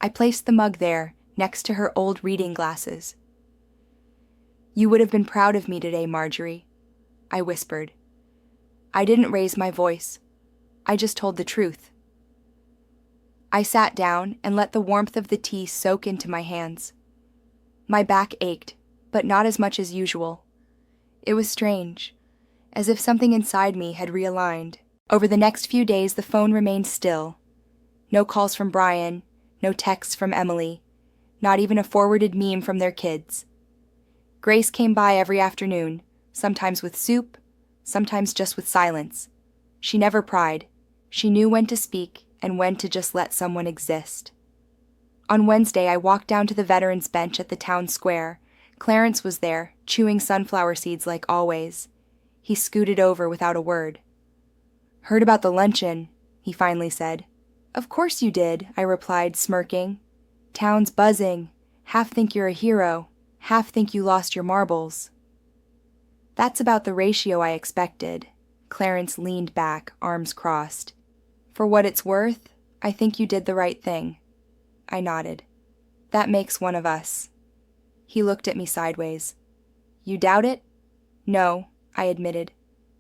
I placed the mug there, next to her old reading glasses. "You would have been proud of me today, Marjorie," I whispered. I didn't raise my voice. I just told the truth. I sat down and let the warmth of the tea soak into my hands. My back ached, but not as much as usual. It was strange, as if something inside me had realigned. Over the next few days, the phone remained still. No calls from Brian, no texts from Emily, not even a forwarded meme from their kids. Grace came by every afternoon, sometimes with soup, sometimes just with silence. She never pried. She knew when to speak and when to just let someone exist. On Wednesday, I walked down to the veterans' bench at the town square. Clarence was there, chewing sunflower seeds like always. He scooted over without a word. "Heard about the luncheon," he finally said. "Of course you did," I replied, smirking. "Town's buzzing. Half think you're a hero, half think you lost your marbles." "That's about the ratio I expected." Clarence leaned back, arms crossed. "For what it's worth, I think you did the right thing." I nodded. "That makes one of us." He looked at me sideways. "You doubt it?" "No," I admitted,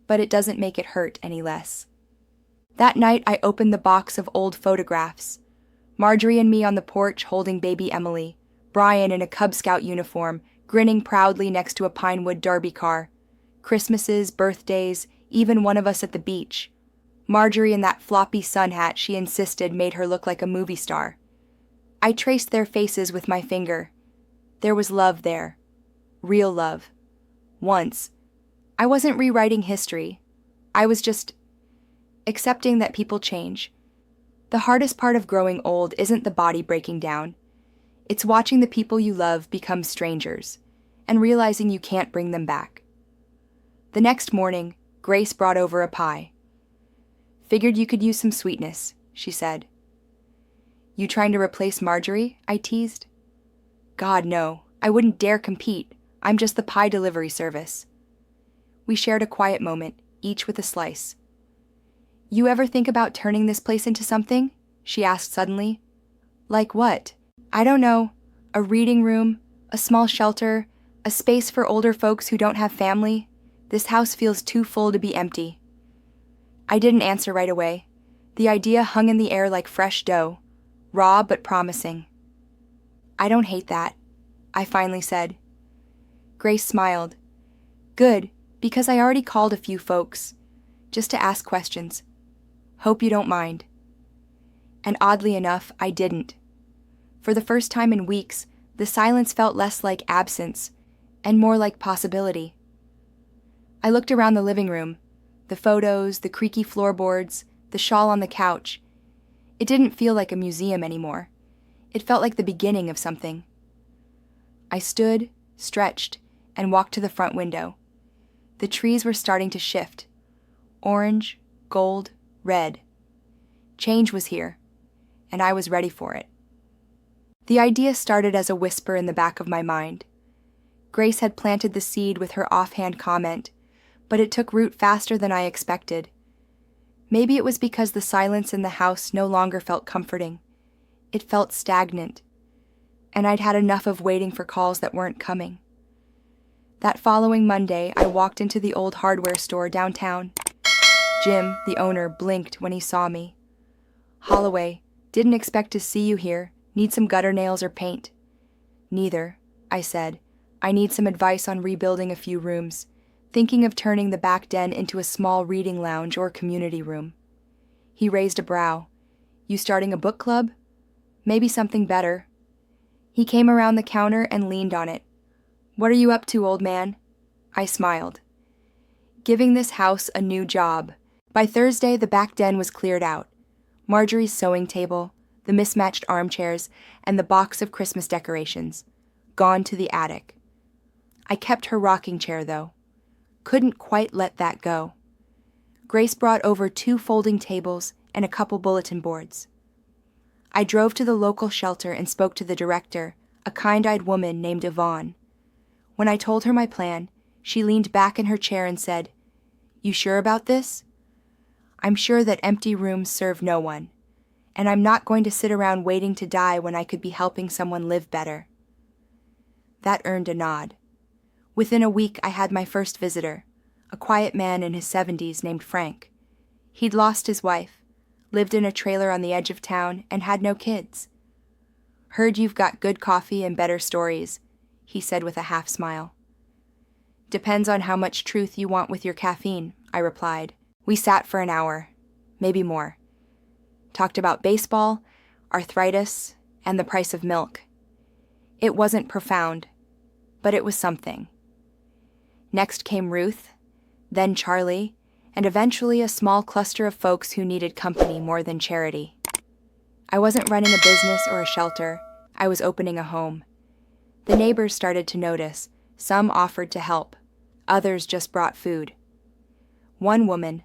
"but it doesn't make it hurt any less." That night, I opened the box of old photographs. Marjorie and me on the porch holding baby Emily, Brian in a Cub Scout uniform, grinning proudly next to a Pinewood Derby car, Christmases, birthdays, even one of us at the beach. Marjorie in that floppy sun hat she insisted made her look like a movie star. I traced their faces with my finger. There was love there. Real love. Once. I wasn't rewriting history. I was just accepting that people change. The hardest part of growing old isn't the body breaking down. It's watching the people you love become strangers, and realizing you can't bring them back. The next morning, Grace brought over a pie. "Figured you could use some sweetness," she said. "You trying to replace Marjorie?" I teased. "God, no. I wouldn't dare compete. I'm just the pie delivery service." We shared a quiet moment, each with a slice. "You ever think about turning this place into something?" she asked suddenly. "Like what?" "I don't know. A reading room, a small shelter, a space for older folks who don't have family. This house feels too full to be empty." I didn't answer right away. The idea hung in the air like fresh dough, raw but promising. "I don't hate that," I finally said. Grace smiled. "Good, because I already called a few folks, just to ask questions. Hope you don't mind." And oddly enough, I didn't. For the first time in weeks, the silence felt less like absence and more like possibility. I looked around the living room, the photos, the creaky floorboards, the shawl on the couch. It didn't feel like a museum anymore. It felt like the beginning of something. I stood, stretched, and walked to the front window. The trees were starting to shift. Orange, gold, red. Change was here, and I was ready for it. The idea started as a whisper in the back of my mind. Grace had planted the seed with her offhand comment, but it took root faster than I expected. Maybe it was because the silence in the house no longer felt comforting. It felt stagnant, and I'd had enough of waiting for calls that weren't coming. That following Monday, I walked into the old hardware store downtown. Jim, the owner, blinked when he saw me. "Holloway, didn't expect to see you here. Need some gutter nails or paint?" "Neither," I said. "I need some advice on rebuilding a few rooms. Thinking of turning the back den into a small reading lounge or community room." He raised a brow. You starting a book club? Maybe something better. He came around the counter and leaned on it. What are you up to, old man? I smiled. Giving this house a new job. By Thursday, the back den was cleared out. Marjorie's sewing table, the mismatched armchairs, and the box of Christmas decorations. Gone to the attic. I kept her rocking chair, though. Couldn't quite let that go. Grace brought over 2 folding tables and a couple bulletin boards. I drove to the local shelter and spoke to the director, a kind-eyed woman named Yvonne. When I told her my plan, she leaned back in her chair and said, "You sure about this?" I'm sure that empty rooms serve no one, and I'm not going to sit around waiting to die when I could be helping someone live better. That earned a nod. Within a week, I had my first visitor, a quiet man in his 70s named Frank. He'd lost his wife, lived in a trailer on the edge of town, and had no kids. Heard you've got good coffee and better stories, he said with a half smile. Depends on how much truth you want with your caffeine, I replied. We sat for an hour, maybe more. Talked about baseball, arthritis, and the price of milk. It wasn't profound, but it was something. Next came Ruth, then Charlie, and eventually a small cluster of folks who needed company more than charity. I wasn't running a business or a shelter. I was opening a home. The neighbors started to notice. Some offered to help. Others just brought food. One woman,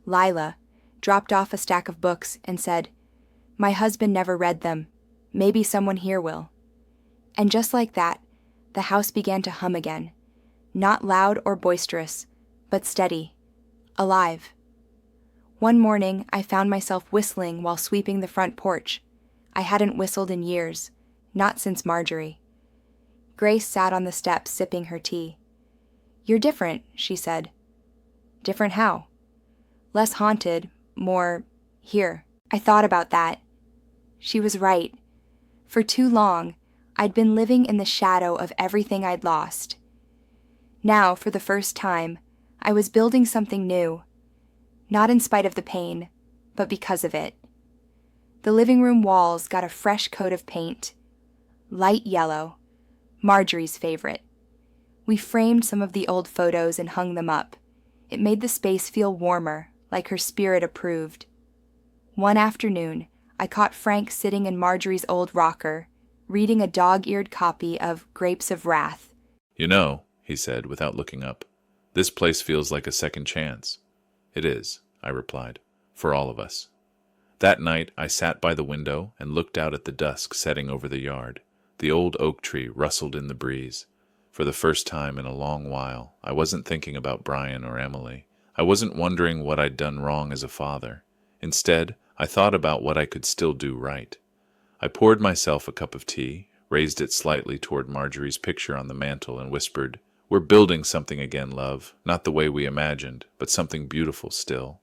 Lila, dropped off a stack of books and said, "My husband never read them. Maybe someone here will." And just like that, the house began to hum again. Not loud or boisterous, but steady, alive. One morning, I found myself whistling while sweeping the front porch. I hadn't whistled in years, not since Marjorie. Grace sat on the steps sipping her tea. "You're different," she said. "Different how?" "Less haunted, more here." I thought about that. She was right. For too long, I'd been living in the shadow of everything I'd lost. Now, for the first time, I was building something new. Not in spite of the pain, but because of it. The living room walls got a fresh coat of paint. Light yellow. Marjorie's favorite. We framed some of the old photos and hung them up. It made the space feel warmer, like her spirit approved. One afternoon, I caught Frank sitting in Marjorie's old rocker, reading a dog-eared copy of Grapes of Wrath. "You know," he said without looking up, "this place feels like a second chance." "It is," I replied, "for all of us." That night, I sat by the window and looked out at the dusk setting over the yard. The old oak tree rustled in the breeze. For the first time in a long while, I wasn't thinking about Brian or Emily. I wasn't wondering what I'd done wrong as a father. Instead, I thought about what I could still do right. I poured myself a cup of tea, raised it slightly toward Marjorie's picture on the mantel, and whispered, "We're building something again, love. Not the way we imagined, but something beautiful still."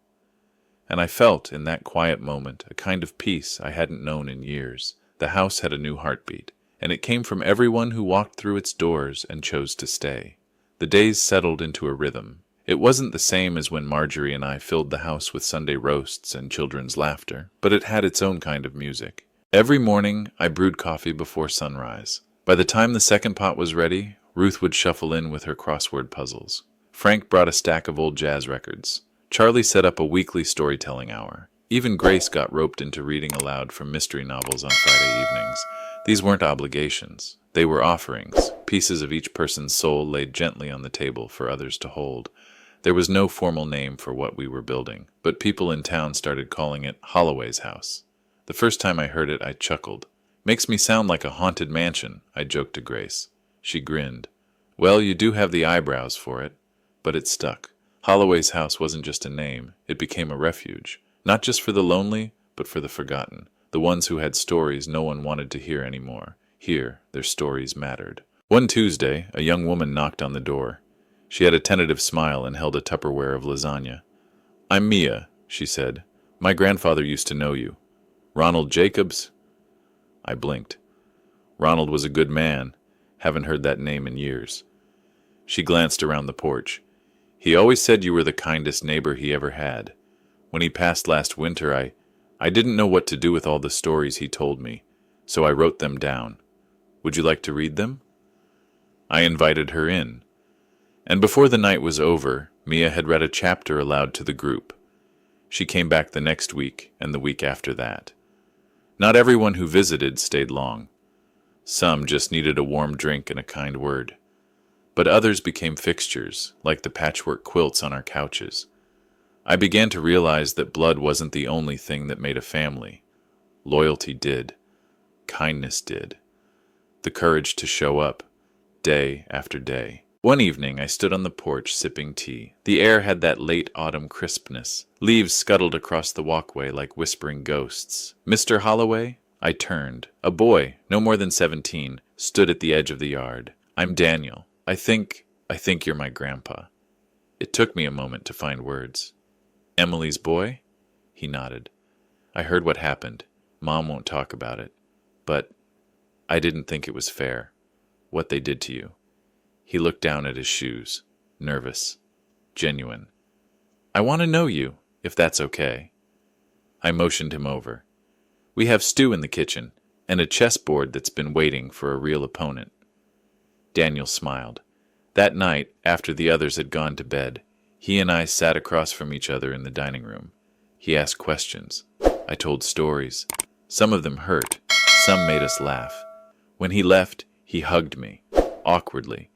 And I felt, in that quiet moment, a kind of peace I hadn't known in years. The house had a new heartbeat, and it came from everyone who walked through its doors and chose to stay. The days settled into a rhythm. It wasn't the same as when Marjorie and I filled the house with Sunday roasts and children's laughter, but it had its own kind of music. Every morning, I brewed coffee before sunrise. By the time the second pot was ready, Ruth would shuffle in with her crossword puzzles. Frank brought a stack of old jazz records. Charlie set up a weekly storytelling hour. Even Grace got roped into reading aloud from mystery novels on Friday evenings. These weren't obligations. They were offerings, pieces of each person's soul laid gently on the table for others to hold. There was no formal name for what we were building, but people in town started calling it Holloway's house. The first time I heard it, I chuckled. "Makes me sound like a haunted mansion," I joked to Grace. She grinned. "Well, you do have the eyebrows for it." But it stuck. Holloway's house wasn't just a name. It became a refuge. Not just for the lonely, but for the forgotten. The ones who had stories no one wanted to hear anymore. Here, their stories mattered. One Tuesday, a young woman knocked on the door. She had a tentative smile and held a Tupperware of lasagna. "I'm Mia," she said. "My grandfather used to know you." "Ronald Jacobs?" I blinked. Ronald was a good man. Haven't heard that name in years. She glanced around the porch. "He always said you were the kindest neighbor he ever had." When he passed last winter, I didn't know what to do with all the stories he told me, so I wrote them down. Would you like to read them? I invited her in, and before the night was over, Mia had read a chapter aloud to the group. She came back the next week and the week after that. Not everyone who visited stayed long. Some just needed a warm drink and a kind word. But others became fixtures, like the patchwork quilts on our couches. I began to realize that blood wasn't the only thing that made a family. Loyalty did. Kindness did. The courage to show up, day after day. One evening, I stood on the porch sipping tea. The air had that late autumn crispness. Leaves scuttled across the walkway like whispering ghosts. Mr. Holloway? I turned. A boy, no more than 17, stood at the edge of the yard. I'm Daniel. I think you're my grandpa. It took me a moment to find words. Emily's boy? He nodded. I heard what happened. Mom won't talk about it. But I didn't think it was fair. What they did to you. He looked down at his shoes, nervous, genuine. I want to know you, if that's okay. I motioned him over. We have stew in the kitchen, and a chessboard that's been waiting for a real opponent. Daniel smiled. That night, after the others had gone to bed, he and I sat across from each other in the dining room. He asked questions. I told stories. Some of them hurt, some made us laugh. When he left, he hugged me, awkwardly,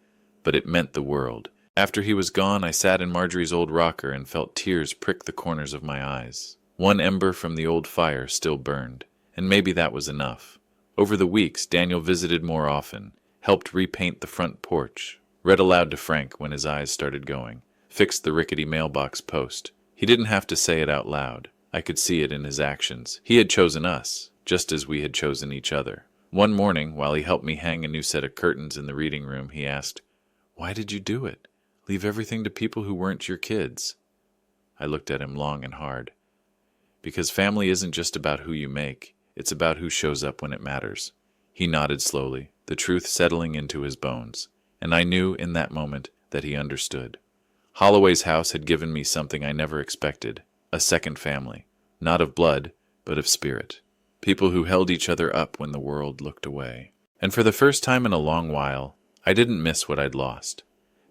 but it meant the world. After he was gone, I sat in Marjorie's old rocker and felt tears prick the corners of my eyes. One ember from the old fire still burned, and maybe that was enough. Over the weeks, Daniel visited more often, helped repaint the front porch, read aloud to Frank when his eyes started going, fixed the rickety mailbox post. He didn't have to say it out loud. I could see it in his actions. He had chosen us, just as we had chosen each other. One morning, while he helped me hang a new set of curtains in the reading room, he asked, "Why did you do it? Leave everything to people who weren't your kids?" I looked at him long and hard. Because family isn't just about who you make, it's about who shows up when it matters. He nodded slowly, the truth settling into his bones, and I knew in that moment that he understood. Holloway's house had given me something I never expected, a second family, not of blood, but of spirit. People who held each other up when the world looked away. And for the first time in a long while, I didn't miss what I'd lost,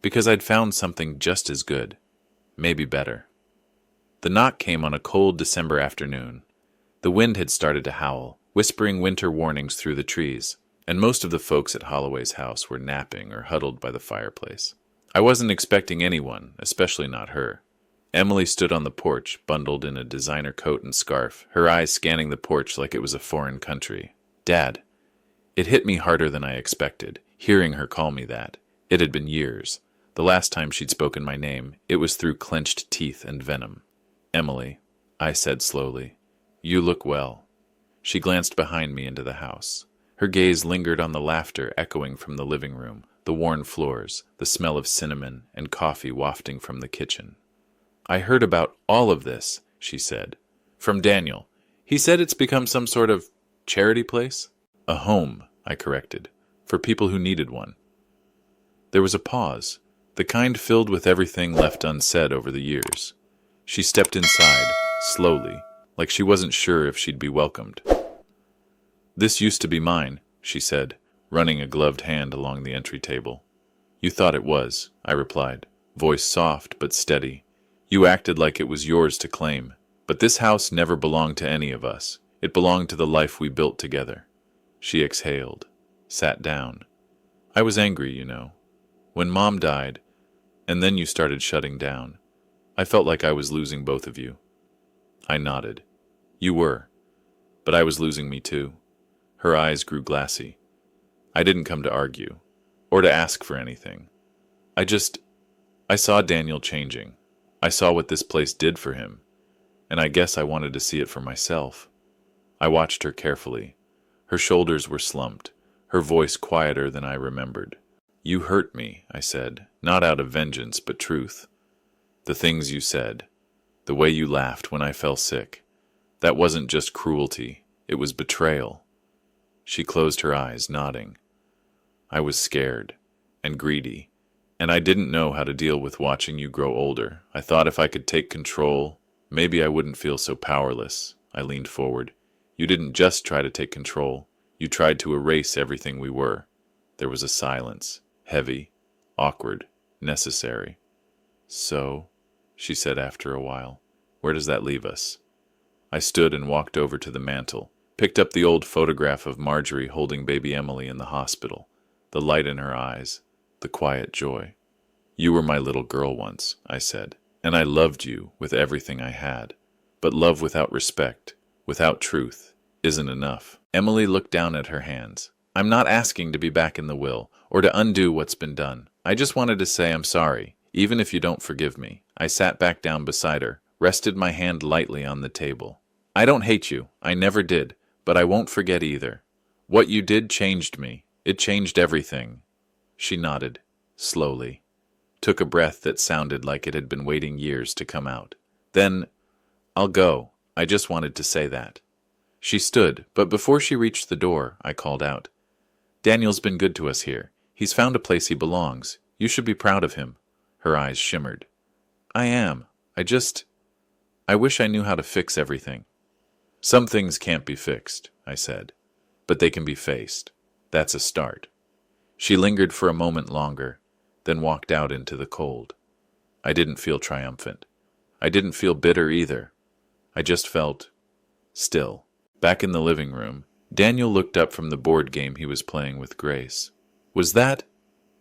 because I'd found something just as good, maybe better. The knock came on a cold December afternoon. The wind had started to howl, whispering winter warnings through the trees, and most of the folks at Holloway's house were napping or huddled by the fireplace. I wasn't expecting anyone, especially not her. Emily stood on the porch, bundled in a designer coat and scarf, her eyes scanning the porch like it was a foreign country. "Dad." It hit me harder than I expected, hearing her call me that. It had been years. The last time she'd spoken my name, it was through clenched teeth and venom. "Emily," I said slowly, "you look well." She glanced behind me into the house. Her gaze lingered on the laughter echoing from the living room, the worn floors, the smell of cinnamon and coffee wafting from the kitchen. "I heard about all of this," she said. "From Daniel. He said it's become some sort of charity place?" "A home," I corrected, "for people who needed one." There was a pause, the kind filled with everything left unsaid over the years. She stepped inside, slowly, like she wasn't sure if she'd be welcomed. "This used to be mine," she said, running a gloved hand along the entry table. "You thought it was," I replied, voice soft but steady. "You acted like it was yours to claim. But this house never belonged to any of us. It belonged to the life we built together." She exhaled, sat down. "I was angry, you know. When Mom died, and then you started shutting down, I felt like I was losing both of you." I nodded. "You were. But I was losing me too." Her eyes grew glassy. "I didn't come to argue, or to ask for anything. I saw Daniel changing. I saw what this place did for him, and I guess I wanted to see it for myself." I watched her carefully. Her shoulders were slumped, her voice quieter than I remembered. "You hurt me," I said, "not out of vengeance, but truth. The things you said, the way you laughed when I fell sick, that wasn't just cruelty, it was betrayal." She closed her eyes, nodding. "I was scared and greedy, and I didn't know how to deal with watching you grow older. I thought if I could take control, Maybe I wouldn't feel so powerless. I leaned forward. You didn't just try to take control. You tried to erase everything we were. There was a silence, heavy, awkward, necessary. So, she said after a while, where does that leave us? I stood and walked over to the mantel, picked up the old photograph of Marjorie holding baby Emily in the hospital, the light in her eyes, the quiet joy. You were my little girl once, I said, and I loved you with everything I had. But love without respect, without truth, isn't enough. Emily looked down at her hands. I'm not asking to be back in the will, or to undo what's been done. I just wanted to say I'm sorry, even if you don't forgive me. I sat back down beside her, rested my hand lightly on the table. I don't hate you, I never did, but I won't forget either. What you did changed me. It changed everything. She nodded, slowly, took a breath that sounded like it had been waiting years to come out. Then, I'll go. I just wanted to say that. She stood, but before she reached the door, I called out, Daniel's been good to us here. He's found a place he belongs. You should be proud of him. Her eyes shimmered. I am. I wish I knew how to fix everything. Some things can't be fixed, I said, but they can be faced. That's a start. She lingered for a moment longer, then walked out into the cold. I didn't feel triumphant. I didn't feel bitter either. I just felt still. Back in the living room, Daniel looked up from the board game he was playing with Grace. Was that?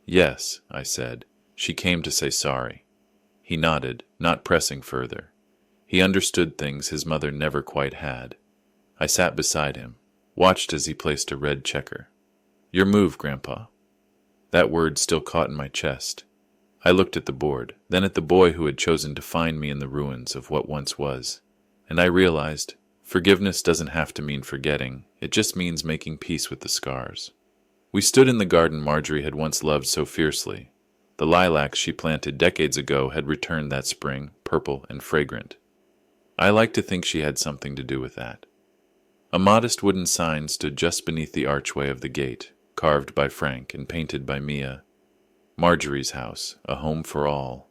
Yes, I said. She came to say sorry. He nodded, not pressing further. He understood things his mother never quite had. I sat beside him, watched as he placed a red checker. Your move, Grandpa. That word still caught in my chest. I looked at the board, then at the boy who had chosen to find me in the ruins of what once was, and I realized forgiveness doesn't have to mean forgetting, it just means making peace with the scars. We stood in the garden Marjorie had once loved so fiercely. The lilacs she planted decades ago had returned that spring, purple and fragrant. I like to think she had something to do with that. A modest wooden sign stood just beneath the archway of the gate, carved by Frank and painted by Mia. Marjorie's house, a home for all.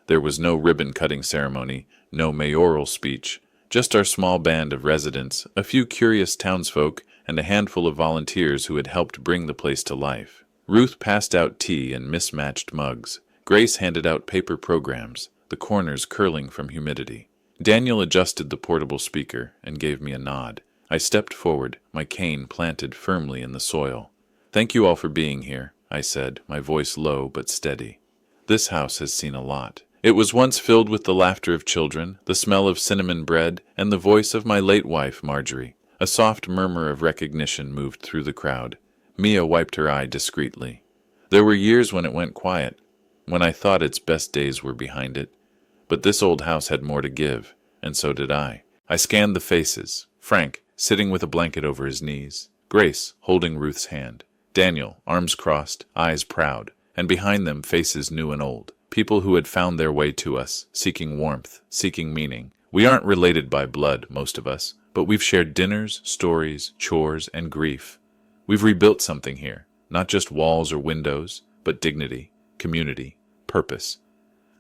There was no ribbon-cutting ceremony, no mayoral speech, just our small band of residents, a few curious townsfolk, and a handful of volunteers who had helped bring the place to life. Ruth passed out tea in mismatched mugs. Grace handed out paper programs, the corners curling from humidity. Daniel adjusted the portable speaker and gave me a nod. I stepped forward, my cane planted firmly in the soil. Thank you all for being here, I said, my voice low but steady. This house has seen a lot. It was once filled with the laughter of children, the smell of cinnamon bread, and the voice of my late wife, Marjorie. A soft murmur of recognition moved through the crowd. Mia wiped her eye discreetly. There were years when it went quiet, when I thought its best days were behind it. But this old house had more to give, and so did I. I scanned the faces. Frank, sitting with a blanket over his knees. Grace, holding Ruth's hand. Daniel, arms crossed, eyes proud, and behind them faces new and old. People who had found their way to us, seeking warmth, seeking meaning. We aren't related by blood, most of us, but we've shared dinners, stories, chores, and grief. We've rebuilt something here, not just walls or windows, but dignity, community, purpose.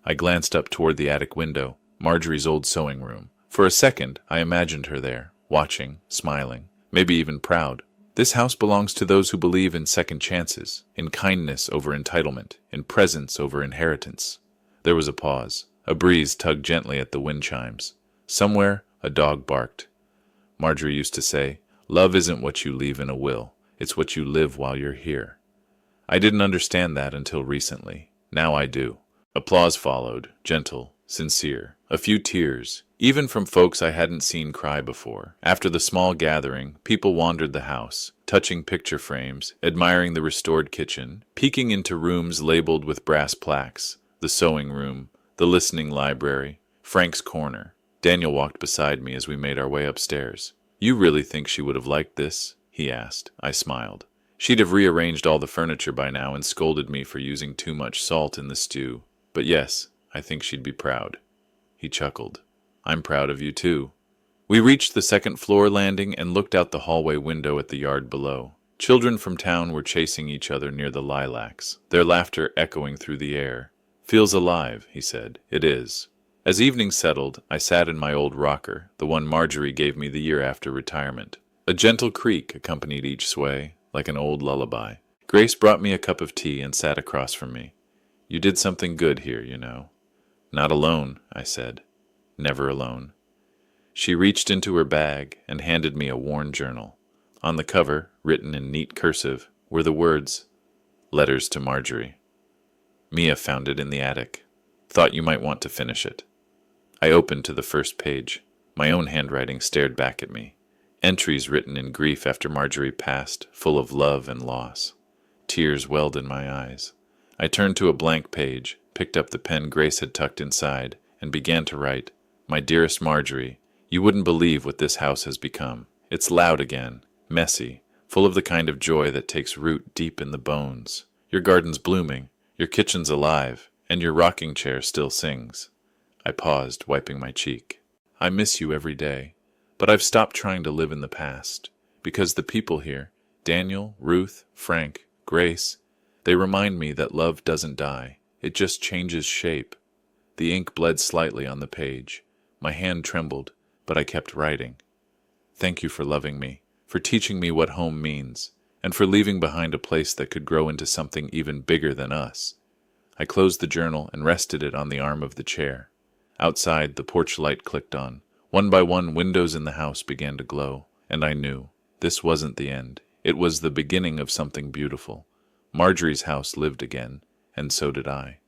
I glanced up toward the attic window, Marjorie's old sewing room. For a second, I imagined her there, watching, smiling, maybe even proud. This house belongs to those who believe in second chances, in kindness over entitlement, in presence over inheritance. There was a pause. A breeze tugged gently at the wind chimes. Somewhere, a dog barked. Marjorie used to say, "Love isn't what you leave in a will. It's what you live while you're here." I didn't understand that until recently. Now I do. Applause followed, gentle, sincere. A few tears, even from folks I hadn't seen cry before. After the small gathering, people wandered the house, touching picture frames, admiring the restored kitchen, peeking into rooms labeled with brass plaques, the sewing room, the listening library, Frank's corner. Daniel walked beside me as we made our way upstairs. "You really think she would have liked this?" he asked. I smiled. She'd have rearranged all the furniture by now and scolded me for using too much salt in the stew. But yes, I think she'd be proud. He chuckled. "I'm proud of you too." We reached the second-floor landing and looked out the hallway window at the yard below. Children from town were chasing each other near the lilacs, their laughter echoing through the air. "Feels alive," he said. "It is." As evening settled, I sat in my old rocker, the one Marjorie gave me the year after retirement. A gentle creak accompanied each sway, like an old lullaby. Grace brought me a cup of tea and sat across from me. "You did something good here, you know." "Not alone," I said. "Never alone." She reached into her bag and handed me a worn journal. On the cover, written in neat cursive, were the words, "Letters to Marjorie." "Mia found it in the attic. Thought you might want to finish it." I opened to the first page. My own handwriting stared back at me. Entries written in grief after Marjorie passed, full of love and loss. Tears welled in my eyes. I turned to a blank page, picked up the pen Grace had tucked inside, and began to write, "My dearest Marjorie, you wouldn't believe what this house has become. It's loud again, messy, full of the kind of joy that takes root deep in the bones. Your garden's blooming, your kitchen's alive, and your rocking chair still sings." I paused, wiping my cheek. "I miss you every day, but I've stopped trying to live in the past, because the people here, Daniel, Ruth, Frank, Grace, they remind me that love doesn't die, it just changes shape." The ink bled slightly on the page. My hand trembled, but I kept writing. "Thank you for loving me, for teaching me what home means, and for leaving behind a place that could grow into something even bigger than us." I closed the journal and rested it on the arm of the chair. Outside, the porch light clicked on. One by one, windows in the house began to glow, and I knew this wasn't the end. It was the beginning of something beautiful. Marjorie's house lived again, and so did I.